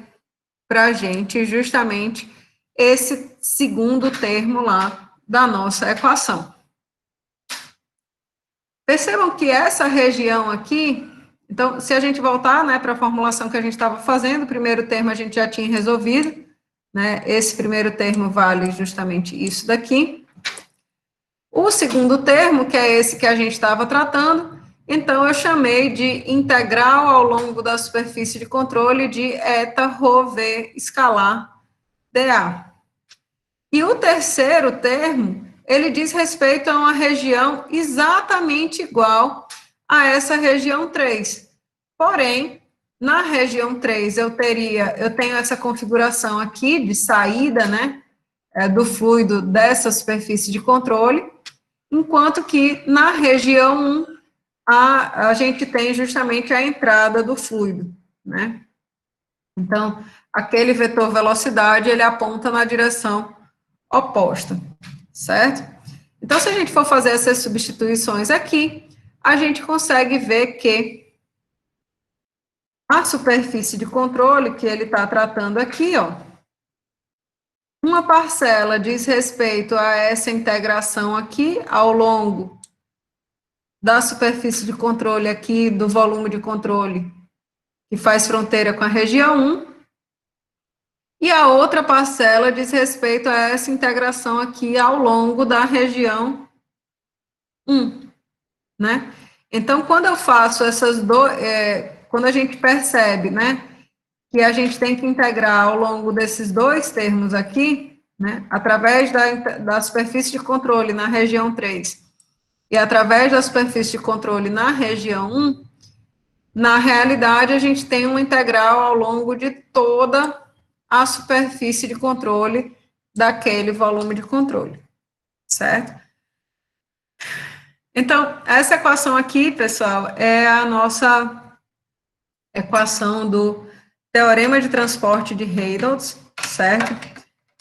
para a gente justamente esse segundo termo lá da nossa equação. Percebam que essa região aqui, então, se a gente voltar, né, para a formulação que a gente estava fazendo, o primeiro termo a gente já tinha resolvido, né, esse primeiro termo vale justamente isso daqui. O segundo termo, que é esse que a gente estava tratando, então eu chamei de integral ao longo da superfície de controle de eta rho v escalar dA. E o terceiro termo, ele diz respeito a uma região exatamente igual a essa região 3. Porém, na região 3 eu tenho essa configuração aqui de saída, né, do fluido dessa superfície de controle, enquanto que na região 1 a gente tem justamente a entrada do fluido, né? Então, aquele vetor velocidade, ele aponta na direção oposta, certo? Então, se a gente for fazer essas substituições aqui, a gente consegue ver que a superfície de controle que ele está tratando aqui, ó, uma parcela diz respeito a essa integração aqui ao longo da superfície de controle aqui, do volume de controle, que faz fronteira com a região 1, e a outra parcela diz respeito a essa integração aqui ao longo da região 1, né? Então, quando eu faço essas quando a gente percebe, né, que a gente tem que integrar ao longo desses dois termos aqui, né, através da superfície de controle na região 3 e através da superfície de controle na região 1, na realidade, a gente tem uma integral ao longo de toda a superfície de controle daquele volume de controle, certo? Então, essa equação aqui, pessoal, é a nossa equação do teorema de transporte de Reynolds, certo?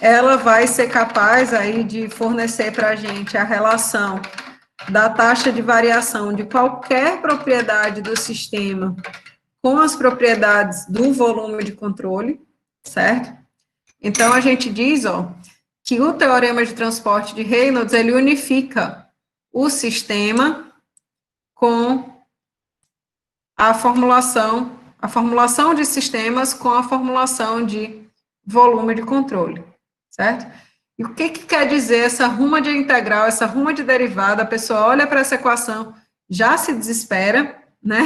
Ela vai ser capaz aí de fornecer para a gente a relação da taxa de variação de qualquer propriedade do sistema com as propriedades do volume de controle, certo? Então, a gente diz, ó, que o teorema de transporte de Reynolds, ele unifica o sistema com a formulação de sistemas com a formulação de volume de controle, certo? E o que quer dizer essa ruma de integral, essa ruma de derivada? A pessoa olha para essa equação, já se desespera, né?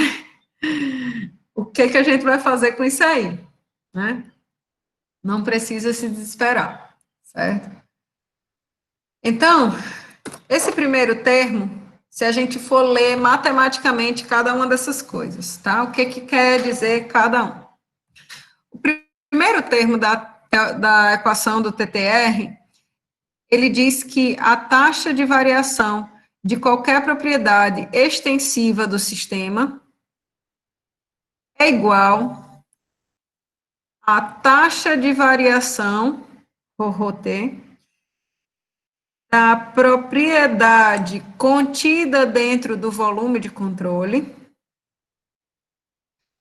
O que a gente vai fazer com isso aí, né? Não precisa se desesperar, certo? Então, esse primeiro termo, se a gente for ler matematicamente cada uma dessas coisas, tá? O que quer dizer cada um? O primeiro termo da equação do TTR, ele diz que a taxa de variação de qualquer propriedade extensiva do sistema é igual à taxa de variação, ρT, da propriedade contida dentro do volume de controle,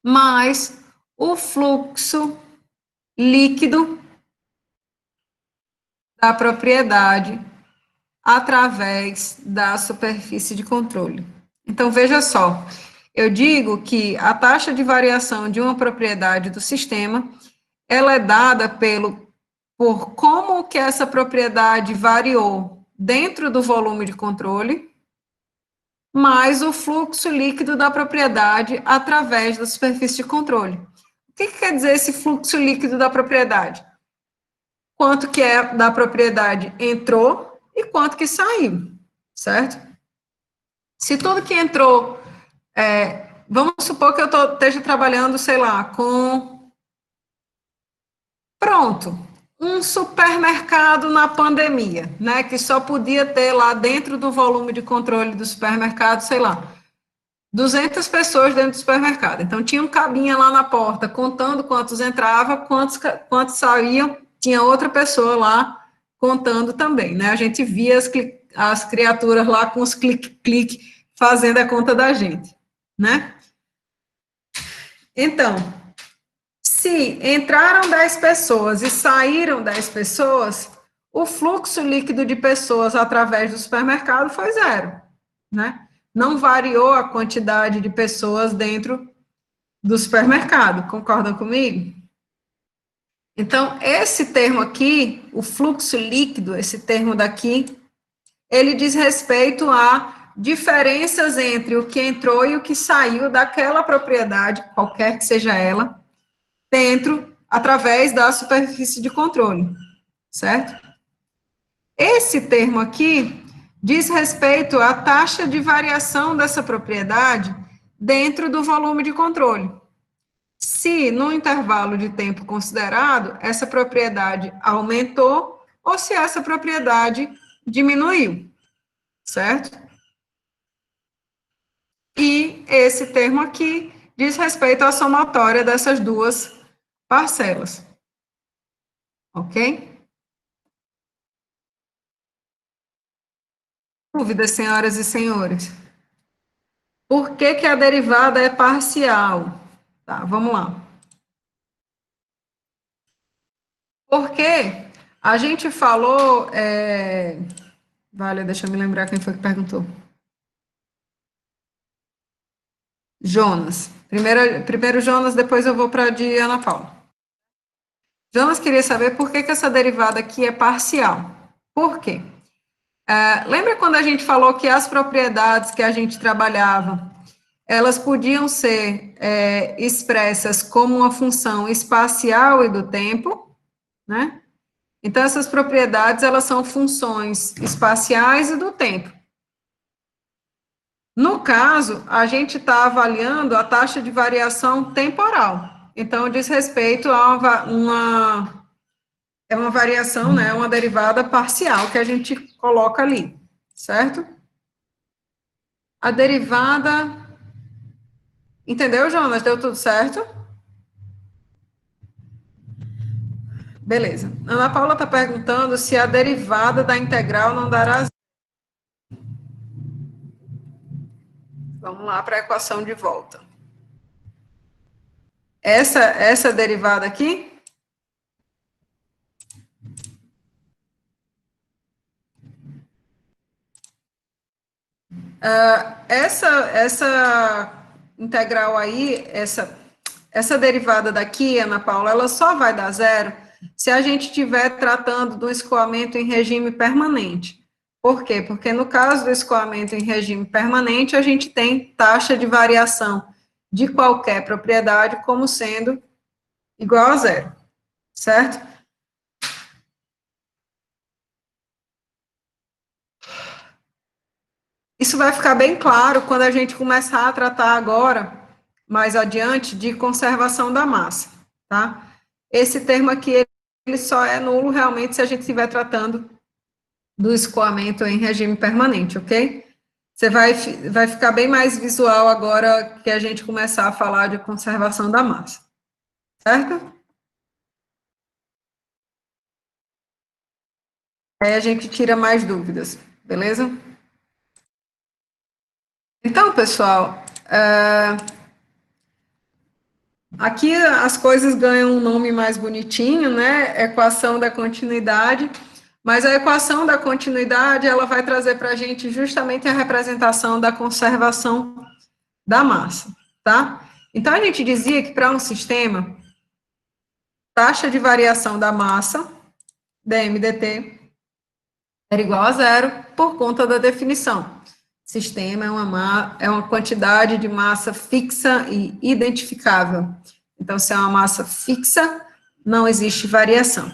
mais o fluxo líquido da propriedade através da superfície de controle. Então, veja só, eu digo que a taxa de variação de uma propriedade do sistema, ela é dada por como que essa propriedade variou dentro do volume de controle, mais o fluxo líquido da propriedade através da superfície de controle. O que quer dizer esse fluxo líquido da propriedade? Quanto que é da propriedade entrou e quanto que saiu, certo? Se tudo que entrou vamos supor que eu esteja trabalhando, sei lá, com, pronto, um supermercado na pandemia, né, que só podia ter lá dentro do volume de controle do supermercado, sei lá, 200 pessoas dentro do supermercado. Então, tinha um cabinha lá na porta, contando quantos entravam, quantos saíam, tinha outra pessoa lá contando também, né? A gente via as criaturas lá com os clique-clique fazendo a conta da gente, né? Então, se entraram 10 pessoas e saíram 10 pessoas, o fluxo líquido de pessoas através do supermercado foi zero, né? Não variou a quantidade de pessoas dentro do supermercado, concordam comigo? Então, esse termo aqui, o fluxo líquido, esse termo daqui, ele diz respeito a diferenças entre o que entrou e o que saiu daquela propriedade, qualquer que seja ela, dentro, através da superfície de controle, certo? Esse termo aqui diz respeito à taxa de variação dessa propriedade dentro do volume de controle. Se, no intervalo de tempo considerado, essa propriedade aumentou ou se essa propriedade diminuiu, certo? E esse termo aqui diz respeito à somatória dessas duas parcelas. Ok? Dúvidas, senhoras e senhores? Por que que a derivada é parcial? Tá, vamos lá. Porque a gente falou... Vale, deixa eu me lembrar quem foi que perguntou. Jonas. Primeiro Jonas, depois eu vou para a de Ana Paula. Jonas queria saber por que que essa derivada aqui é parcial. Por quê? Lembra quando a gente falou que as propriedades que a gente trabalhava, elas podiam ser expressas como uma função espacial e do tempo, né? Então, essas propriedades, elas são funções espaciais e do tempo. No caso, a gente está avaliando a taxa de variação temporal. Então, diz respeito a uma variação, né, uma derivada parcial que a gente coloca ali, certo? A derivada... Entendeu, Jonas? Deu tudo certo? Beleza. Ana Paula está perguntando se a derivada da integral não dará zero. Vamos lá para a equação de volta. Essa derivada aqui... essa integral aí, essa derivada daqui, Ana Paula, ela só vai dar zero se a gente estiver tratando do escoamento em regime permanente. Por quê? Porque no caso do escoamento em regime permanente, a gente tem taxa de variação de qualquer propriedade como sendo igual a zero, certo? Isso vai ficar bem claro quando a gente começar a tratar agora, mais adiante, de conservação da massa, tá? Esse termo aqui, ele só é nulo realmente se a gente estiver tratando do escoamento em regime permanente, ok? Você vai ficar bem mais visual agora que a gente começar a falar de conservação da massa, certo? Aí a gente tira mais dúvidas, beleza? Então, pessoal, aqui as coisas ganham um nome mais bonitinho, né? Equação da continuidade. Mas a equação da continuidade, ela vai trazer para a gente justamente a representação da conservação da massa, tá? Então, a gente dizia que para um sistema, taxa de variação da massa, dmdt, era igual a zero por conta da definição. Sistema é uma quantidade de massa fixa e identificável. Então, se é uma massa fixa, não existe variação.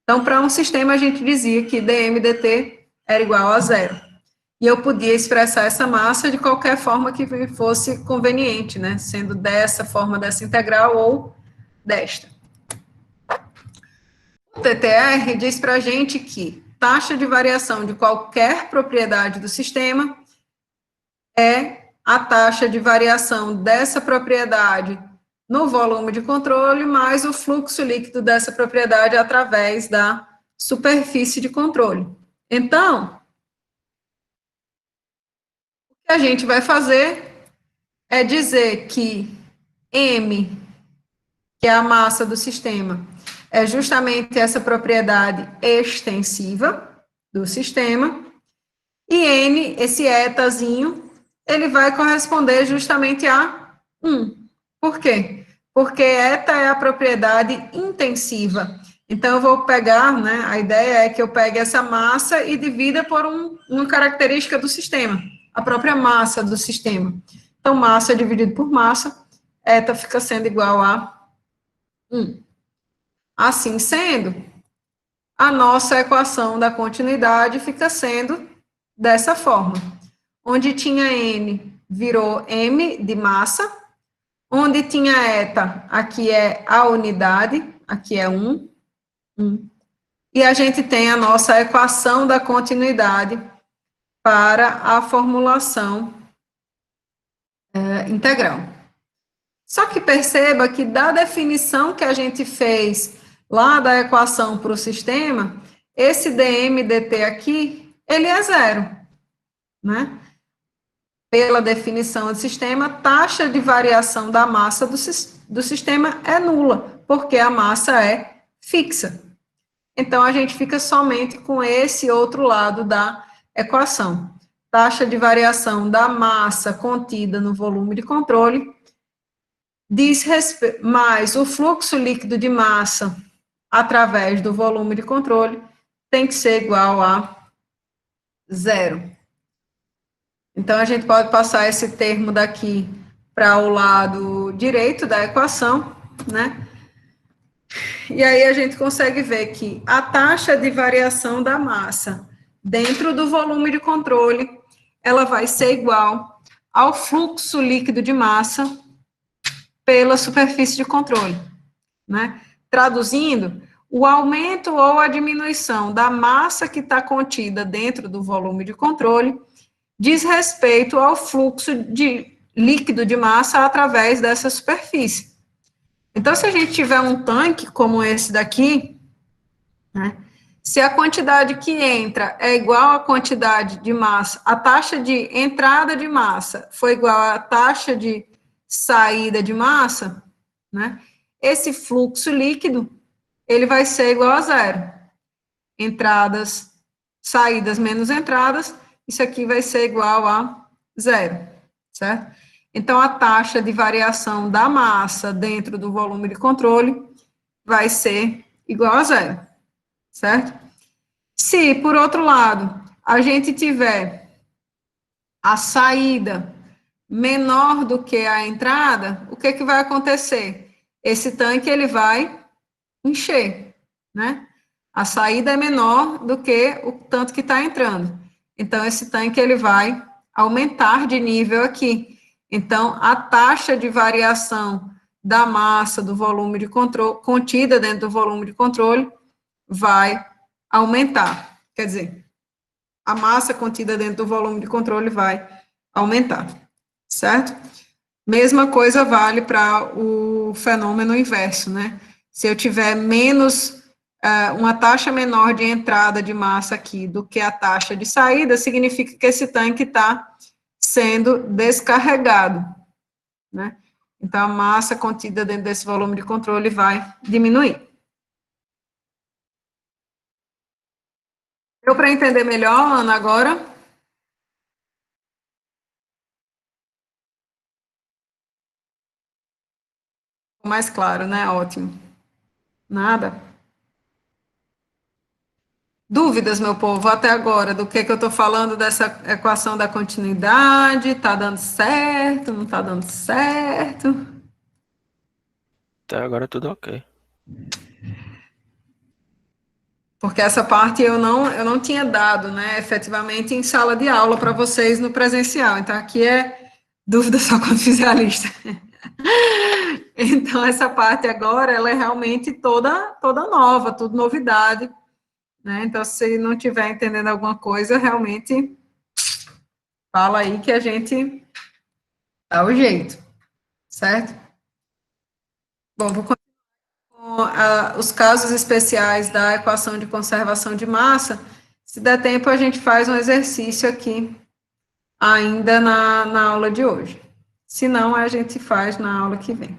Então, para um sistema, a gente dizia que dmdt era igual a zero. e eu podia expressar essa massa de qualquer forma que me fosse conveniente, né? Sendo dessa forma, dessa integral ou desta. O TTR diz para a gente que taxa de variação de qualquer propriedade do sistema é a taxa de variação dessa propriedade no volume de controle mais o fluxo líquido dessa propriedade através da superfície de controle. Então, o que a gente vai fazer é dizer que M, que é a massa do sistema, é justamente essa propriedade extensiva do sistema, e N, esse etazinho, ele vai corresponder justamente a 1. Por quê? Porque eta é a propriedade intensiva. Então, eu vou pegar, né, a ideia é que eu pegue essa massa e divida por uma característica do sistema, a própria massa do sistema. Então, massa dividido por massa, eta fica sendo igual a 1. Assim sendo, a nossa equação da continuidade fica sendo dessa forma. Onde tinha N, virou M de massa. Onde tinha eta, aqui é a unidade, aqui é 1. E a gente tem a nossa equação da continuidade para a formulação integral. Só que perceba que da definição que a gente fez lá da equação para o sistema, esse dm dt aqui, ele é zero, né? Pela definição do sistema, taxa de variação da massa do sistema é nula, porque a massa é fixa. Então, a gente fica somente com esse outro lado da equação. Taxa de variação da massa contida no volume de controle, mais o fluxo líquido de massa através do volume de controle, tem que ser igual a zero. Então, a gente pode passar esse termo daqui para o lado direito da equação, né? E aí a gente consegue ver que a taxa de variação da massa dentro do volume de controle, ela vai ser igual ao fluxo líquido de massa pela superfície de controle, né? Traduzindo, o aumento ou a diminuição da massa que está contida dentro do volume de controle diz respeito ao fluxo de líquido de massa através dessa superfície. Então, se a gente tiver um tanque como esse daqui, né, se a quantidade que entra é igual à quantidade de massa, a taxa de entrada de massa foi igual à taxa de saída de massa, né, esse fluxo líquido, ele vai ser igual a zero. Entradas, saídas menos entradas, isso aqui vai ser igual a zero, certo? Então, a taxa de variação da massa dentro do volume de controle vai ser igual a zero, certo? Se, por outro lado, a gente tiver a saída menor do que a entrada, o que que vai acontecer? Esse tanque, ele vai encher, né? A saída é menor do que o tanto que está entrando. Então, esse tanque, ele vai aumentar de nível aqui. Então, a taxa de variação da massa do volume de controle, contida dentro do volume de controle, vai aumentar. Quer dizer, a massa contida dentro do volume de controle vai aumentar, certo? Mesma coisa vale para o fenômeno inverso, né? Se eu tiver menos, uma taxa menor de entrada de massa aqui do que a taxa de saída, significa que esse tanque está sendo descarregado, né? Então, a massa contida dentro desse volume de controle vai diminuir. Deu para entender melhor, Ana, agora? Mais claro, né? Ótimo. Nada? Dúvidas, meu povo, até agora, do que eu estou falando dessa equação da continuidade? Está dando certo? Não está dando certo? Até agora tudo ok. Porque essa parte eu não tinha dado, né, efetivamente em sala de aula para vocês no presencial. Então, aqui é dúvida só quando fizer a lista. Então, essa parte agora, ela é realmente toda nova, tudo novidade, né? Então, se não estiver entendendo alguma coisa, realmente fala aí que a gente dá o jeito, certo? Bom, vou continuar com os casos especiais da equação de conservação de massa. Se der tempo, a gente faz um exercício aqui, ainda na aula de hoje. Se não, a gente faz na aula que vem.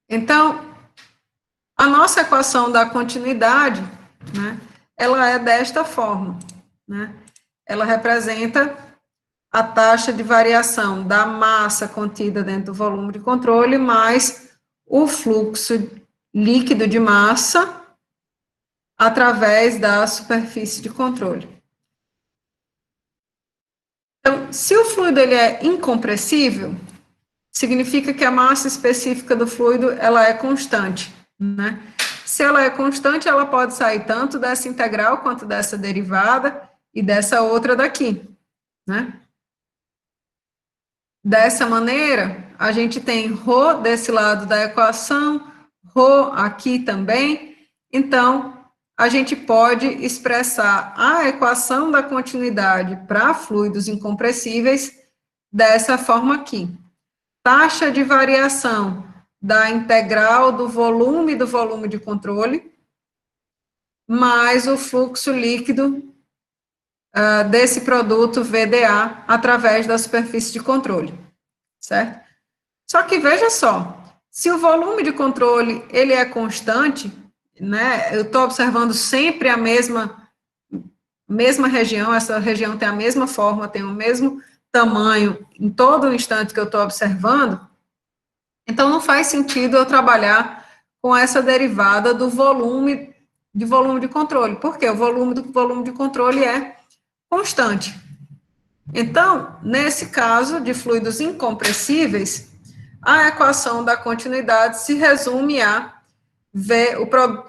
Então, a nossa equação da continuidade, né, ela é desta forma, né? Ela representa a taxa de variação da massa contida dentro do volume de controle mais o fluxo líquido de massa através da superfície de controle. Então, se o fluido ele é incompressível, significa que a massa específica do fluido ela é constante, né? Se ela é constante, ela pode sair tanto dessa integral quanto dessa derivada e dessa outra daqui, né? Dessa maneira, a gente tem ρ desse lado da equação, ρ aqui também, então, a gente pode expressar a equação da continuidade para fluidos incompressíveis dessa forma aqui. Taxa de variação da integral do volume de controle, mais o fluxo líquido desse produto VDA através da superfície de controle, certo? Só que veja só, se o volume de controle ele é constante, né, eu estou observando sempre a mesma região, essa região tem a mesma forma, tem o mesmo tamanho em todo o instante que eu estou observando, então não faz sentido eu trabalhar com essa derivada do volume de controle, porque o volume de controle é constante. Então, nesse caso de fluidos incompressíveis, a equação da continuidade se resume a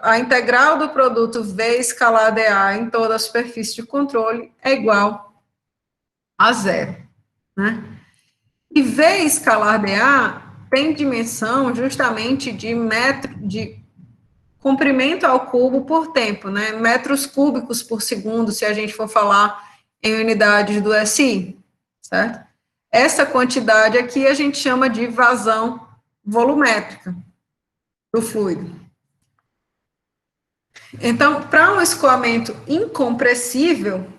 a integral do produto V escalar dA em toda a superfície de controle é igual a zero, né? E V escalar dA tem dimensão justamente de comprimento ao cubo por tempo, né? Metros cúbicos por segundo, se a gente for falar em unidades do SI, certo? Essa quantidade aqui a gente chama de vazão volumétrica do fluido. Então, para um escoamento incompressível,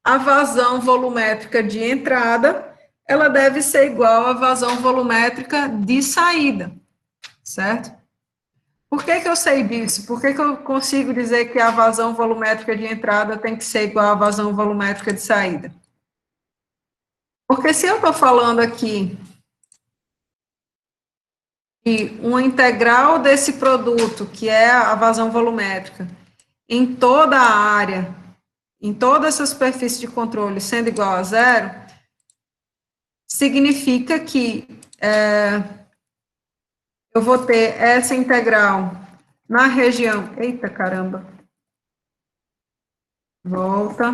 a vazão volumétrica de entrada, ela deve ser igual à vazão volumétrica de saída, certo? Por que eu sei disso? Por que eu consigo dizer que a vazão volumétrica de entrada tem que ser igual à vazão volumétrica de saída? Porque se eu estou falando aqui de uma integral desse produto, que é a vazão volumétrica, em toda a área, em toda essa superfície de controle sendo igual a zero, significa que eu vou ter essa integral na região... Eita, caramba! Volta.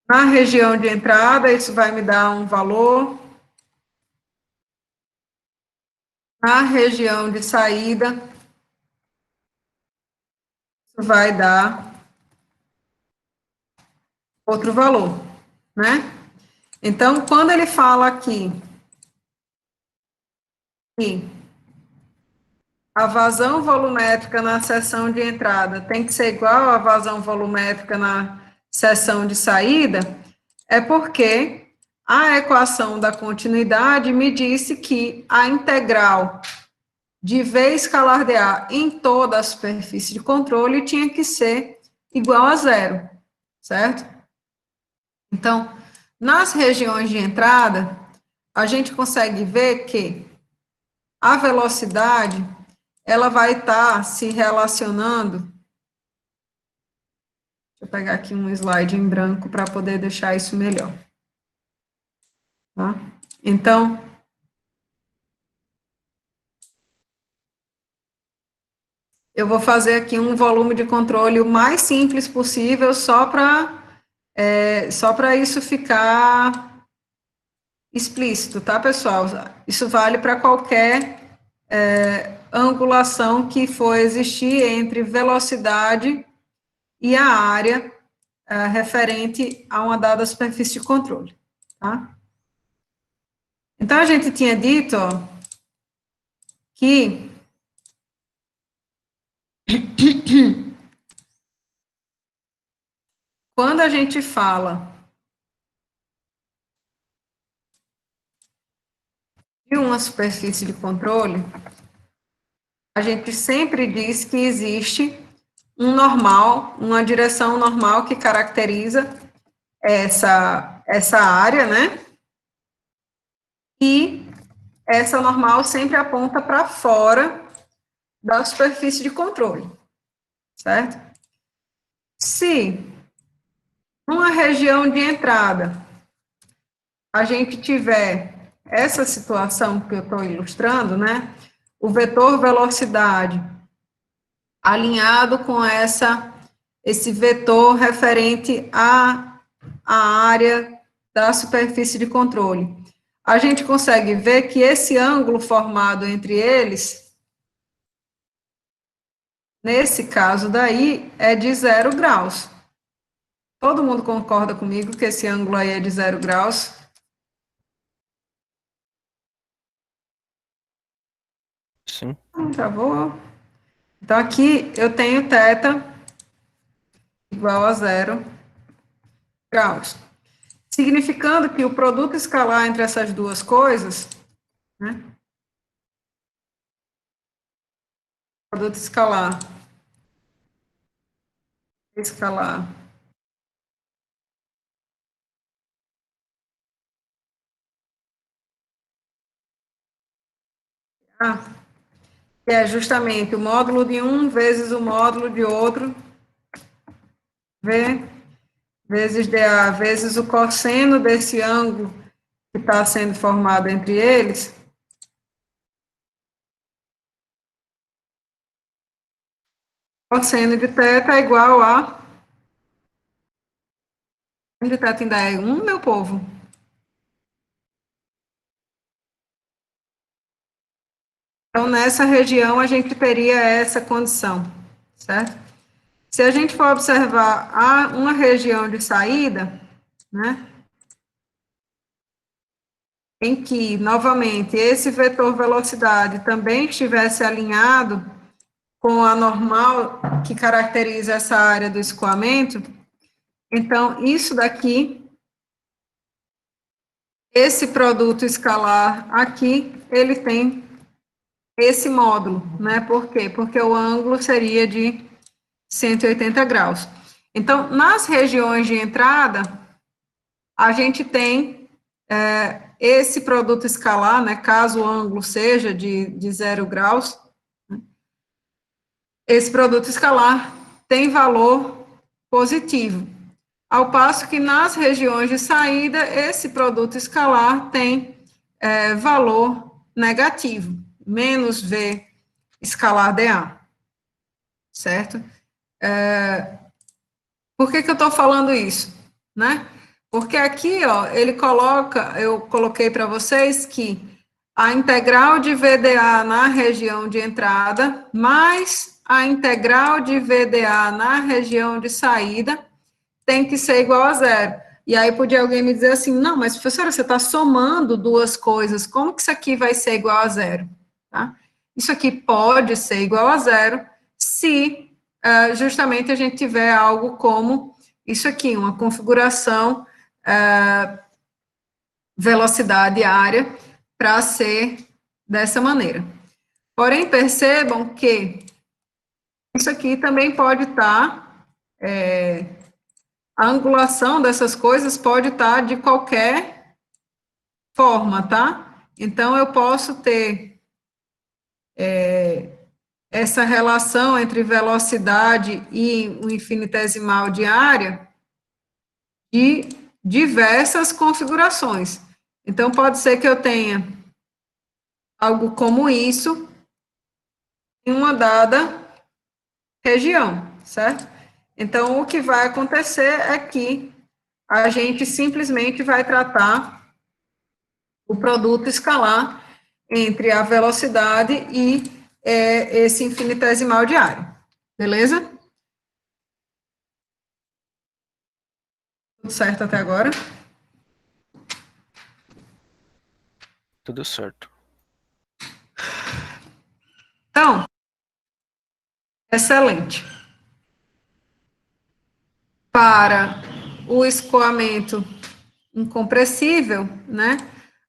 Na região de entrada, isso vai me dar um valor. Na região de saída, isso vai dar outro valor, né? Então, quando ele fala aqui que a vazão volumétrica na seção de entrada tem que ser igual à vazão volumétrica na seção de saída, é porque a equação da continuidade me disse que a integral de V escalar dA em toda a superfície de controle tinha que ser igual a zero, certo? Então, nas regiões de entrada, a gente consegue ver que a velocidade, ela vai estar se relacionando. Deixa eu pegar aqui um slide em branco para poder deixar isso melhor. Tá? Então, eu vou fazer aqui um volume de controle o mais simples possível, só para isso ficar explícito, tá, pessoal? Isso vale para qualquer angulação que for existir entre velocidade e a área referente a uma dada superfície de controle, tá? Então, a gente tinha dito, ó, que quando a gente fala de uma superfície de controle, a gente sempre diz que existe um normal, uma direção normal que caracteriza essa área, né? E essa normal sempre aponta para fora da superfície de controle, certo? Se numa região de entrada a gente tiver essa situação que eu estou ilustrando, né? O vetor velocidade alinhado com esse vetor referente à área da superfície de controle. A gente consegue ver que esse ângulo formado entre eles, nesse caso daí, é de 0 graus. Todo mundo concorda comigo que esse ângulo aí é de 0 graus? Sim. Já vou. Então, aqui eu tenho θ igual a 0 graus. Significando que o produto escalar entre essas duas coisas, né? Produto escalar. Que é justamente o módulo de um vezes o módulo de outro, V, vezes dA, vezes o cosseno desse ângulo que está sendo formado entre eles. Cosseno de θ é igual a... de θ ainda é 1, meu povo? Então, nessa região, a gente teria essa condição, certo? Se a gente for observar uma região de saída, né, em que, novamente, esse vetor velocidade também estivesse alinhado com a normal que caracteriza essa área do escoamento, então, isso daqui, esse produto escalar aqui, ele tem esse módulo, né? Por quê? Porque o ângulo seria de 180 graus. Então, nas regiões de entrada, a gente tem esse produto escalar, né? Caso o ângulo seja de 0 graus, né, esse produto escalar tem valor positivo. Ao passo que nas regiões de saída, esse produto escalar tem valor negativo, menos V escalar dA, certo? Por que eu estou falando isso, né? Porque aqui, ó, eu coloquei para vocês que a integral de VDA na região de entrada, mais a integral de VDA na região de saída, tem que ser igual a 0. E aí podia alguém me dizer assim, não, mas professora, você está somando duas coisas, como que isso aqui vai ser igual a 0? Tá? Isso aqui pode ser igual a 0 se justamente a gente tiver algo como isso aqui, uma configuração velocidade área para ser dessa maneira. Porém, percebam que isso aqui também pode estar, a angulação dessas coisas pode estar de qualquer forma, tá? Então, eu posso ter essa relação entre velocidade e o infinitesimal de área de diversas configurações. Então, pode ser que eu tenha algo como isso em uma dada região, certo? Então, o que vai acontecer é que a gente simplesmente vai tratar o produto escalar entre a velocidade e esse infinitesimal de área. Beleza? Tudo certo até agora? Tudo certo. Então, excelente. Para o escoamento incompressível, né?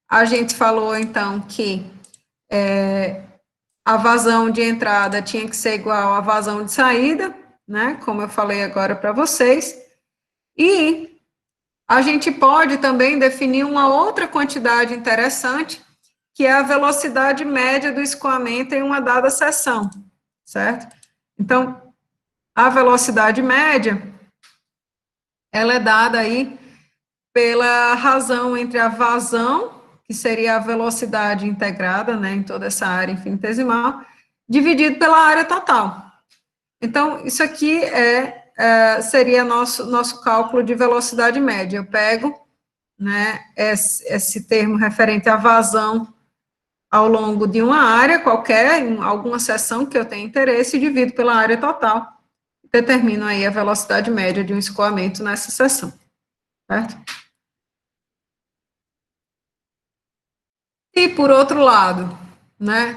A gente falou, então, que a vazão de entrada tinha que ser igual à vazão de saída, né? Como eu falei agora para vocês. E a gente pode também definir uma outra quantidade interessante, que é a velocidade média do escoamento em uma dada seção, certo? Então, a velocidade média, ela é dada aí pela razão entre a vazão, que seria a velocidade integrada, né, em toda essa área infinitesimal, dividido pela área total. Então, isso aqui seria nosso cálculo de velocidade média. Eu pego, né, esse termo referente à vazão ao longo de uma área qualquer, em alguma seção que eu tenha interesse, e divido pela área total, determino aí a velocidade média de um escoamento nessa seção, certo? E, por outro lado, né,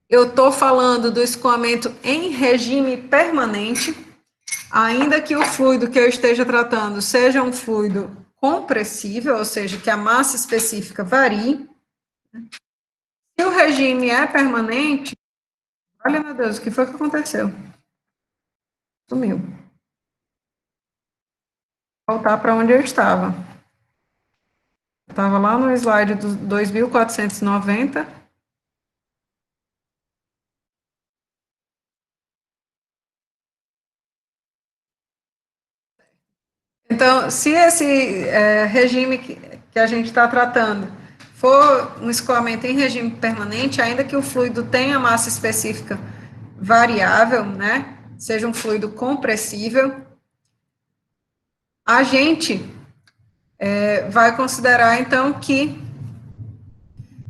eu estou falando do escoamento em regime permanente, ainda que o fluido que eu esteja tratando seja um fluido compressível, ou seja, que a massa específica varie. Se o regime é permanente, olha, meu Deus, o que foi que aconteceu? Sumiu. Voltar para onde eu estava. Eu estava lá no slide do 2490. Então, se esse regime que a gente está tratando for um escoamento em regime permanente, ainda que o fluido tenha massa específica variável, né, seja um fluido compressível, a gente vai considerar, então, que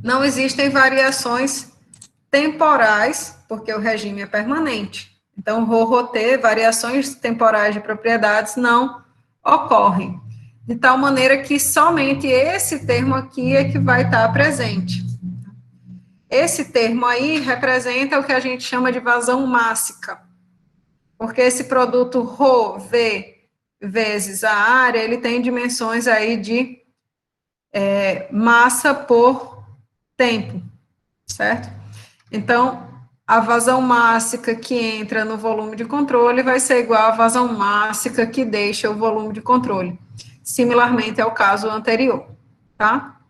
não existem variações temporais, porque o regime é permanente. Então, ROROT, variações temporais de propriedades, não ocorrem. De tal maneira que somente esse termo aqui é que vai estar presente. Esse termo aí representa o que a gente chama de vazão mássica, porque esse produto ρV vezes a área, ele tem dimensões aí de massa por tempo, certo? Então, a vazão mássica que entra no volume de controle vai ser igual à vazão mássica que deixa o volume de controle. Similarmente ao caso anterior, tá?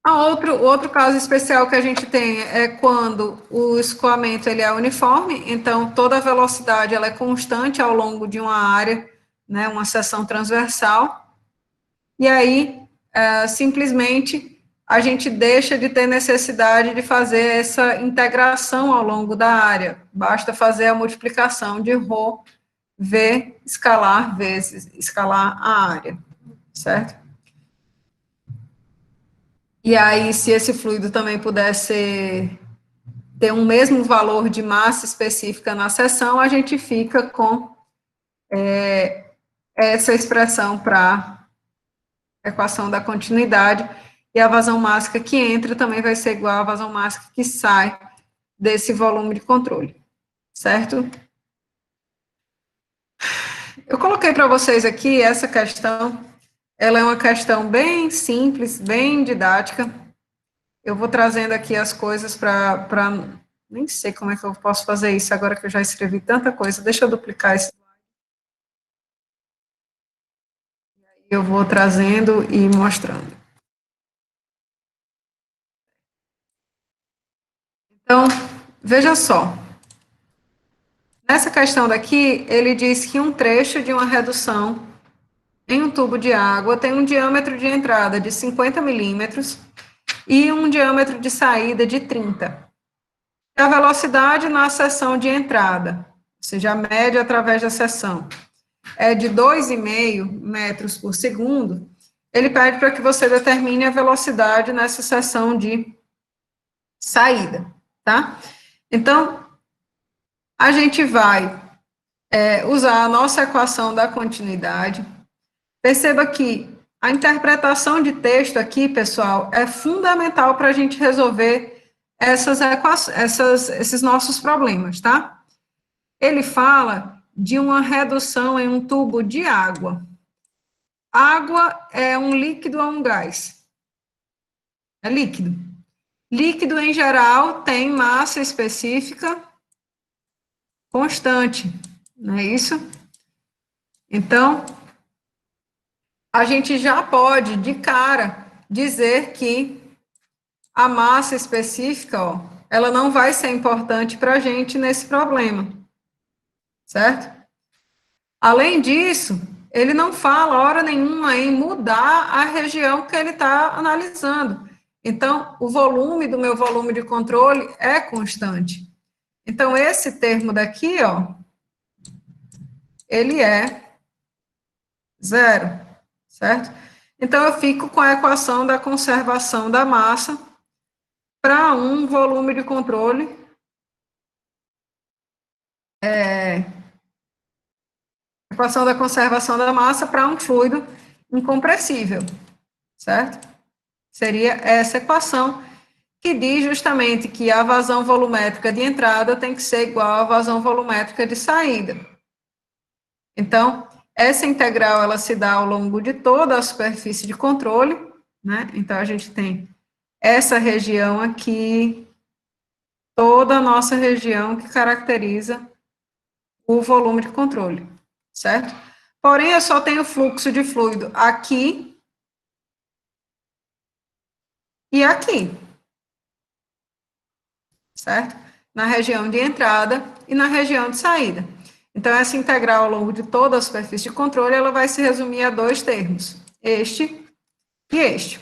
O outro caso especial que a gente tem é quando o escoamento ele é uniforme, então toda a velocidade ela é constante ao longo de uma área, né, uma seção transversal, e aí simplesmente a gente deixa de ter necessidade de fazer essa integração ao longo da área, basta fazer a multiplicação de ρ, V, escalar, vezes escalar a área, certo? E aí, se esse fluido também pudesse ter um mesmo valor de massa específica na seção, a gente fica com essa expressão para a equação da continuidade, e a vazão mássica que entra também vai ser igual à vazão mássica que sai desse volume de controle, certo? Eu coloquei para vocês aqui essa questão, ela é uma questão bem simples, bem didática. Eu vou trazendo aqui as coisas para nem sei como é que eu posso fazer isso agora que eu já escrevi tanta coisa. Deixa eu duplicar esse. Eu vou trazendo e mostrando. Então, veja só. Nessa questão daqui, ele diz que um trecho de uma redução em um tubo de água tem um diâmetro de entrada de 50 milímetros e um diâmetro de saída de 30. A velocidade na seção de entrada, ou seja, a média através da seção, é de 2,5 metros por segundo, ele pede para que você determine a velocidade nessa seção de saída, tá? Então, a gente vai usar a nossa equação da continuidade. Perceba que a interpretação de texto aqui, pessoal, é fundamental para a gente resolver esses nossos problemas, tá? Ele fala de uma redução em um tubo de água. Água é um líquido ou um gás? É líquido. Líquido, em geral, tem massa específica constante, não é isso? Então, a gente já pode, de cara, dizer que a massa específica, ó, ela não vai ser importante para a gente nesse problema, certo? Além disso, ele não fala hora nenhuma em mudar a região que ele está analisando. Então, o volume do meu volume de controle é constante. Então, esse termo daqui, ó, ele é zero, certo? Então, eu fico com a equação da conservação da massa para um volume de controle equação da conservação da massa para um fluido incompressível, certo? Seria essa equação que diz justamente que a vazão volumétrica de entrada tem que ser igual à vazão volumétrica de saída. Então, essa integral, ela se dá ao longo de toda a superfície de controle, né? Então, a gente tem essa região aqui, toda a nossa região que caracteriza o volume de controle, certo? Porém, eu só tenho fluxo de fluido aqui e aqui, certo? Na região de entrada e na região de saída. Então, essa integral ao longo de toda a superfície de controle, ela vai se resumir a dois termos, este e este.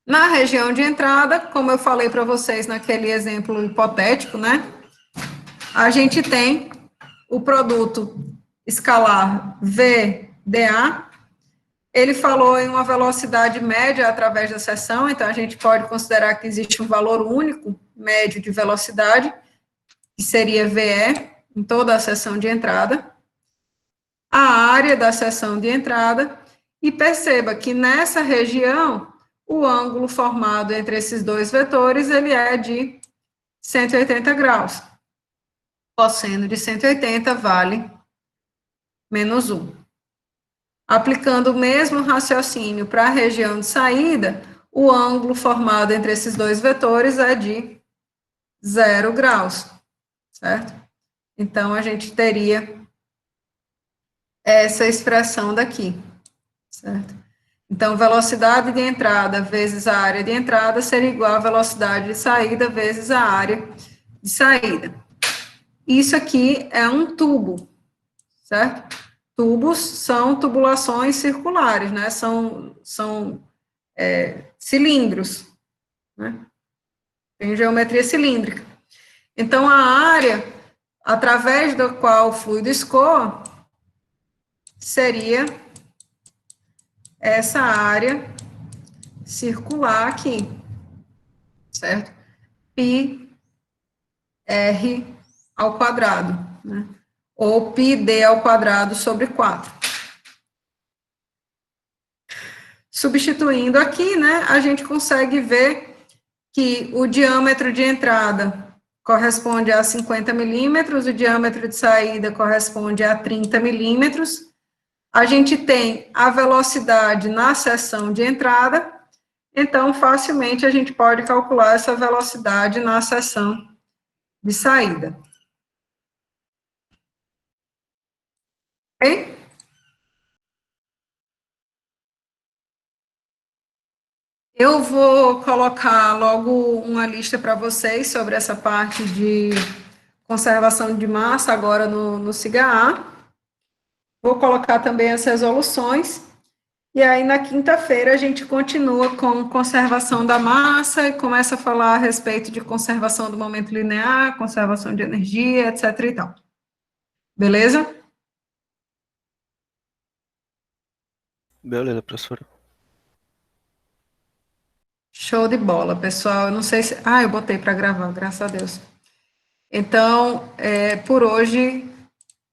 Na região de entrada, como eu falei para vocês naquele exemplo hipotético, né? A gente tem o produto escalar VDA, ele falou em uma velocidade média através da seção, então a gente pode considerar que existe um valor único médio de velocidade, que seria VE, em toda a seção de entrada, a área da seção de entrada, e perceba que nessa região, o ângulo formado entre esses dois vetores, ele é de 180 graus. Cosseno de 180 vale menos 1. Aplicando o mesmo raciocínio para a região de saída, o ângulo formado entre esses dois vetores é de 0 graus, certo? Então, a gente teria essa expressão daqui, certo? Então, velocidade de entrada vezes a área de entrada seria igual a velocidade de saída vezes a área de saída. Isso aqui é um tubo, certo? Tubos são tubulações circulares, né? São cilindros, né? Tem geometria cilíndrica. Então, a área através da qual o fluido escoa seria essa área circular aqui, certo? Pi R ao quadrado, né? Ou π d ao quadrado sobre 4. Substituindo aqui, né, a gente consegue ver que o diâmetro de entrada corresponde a 50 milímetros, o diâmetro de saída corresponde a 30 milímetros. A gente tem a velocidade na seção de entrada, então, facilmente, a gente pode calcular essa velocidade na seção de saída. Ok? Eu vou colocar logo uma lista para vocês sobre essa parte de conservação de massa agora no SIGA-A. Vou colocar também as resoluções. E aí, na quinta-feira, a gente continua com conservação da massa e começa a falar a respeito de conservação do momento linear, conservação de energia, etc. e tal. Beleza? Beleza, professora. Show de bola, pessoal. Eu não sei se. Ah, eu botei para gravar, graças a Deus. Então, por hoje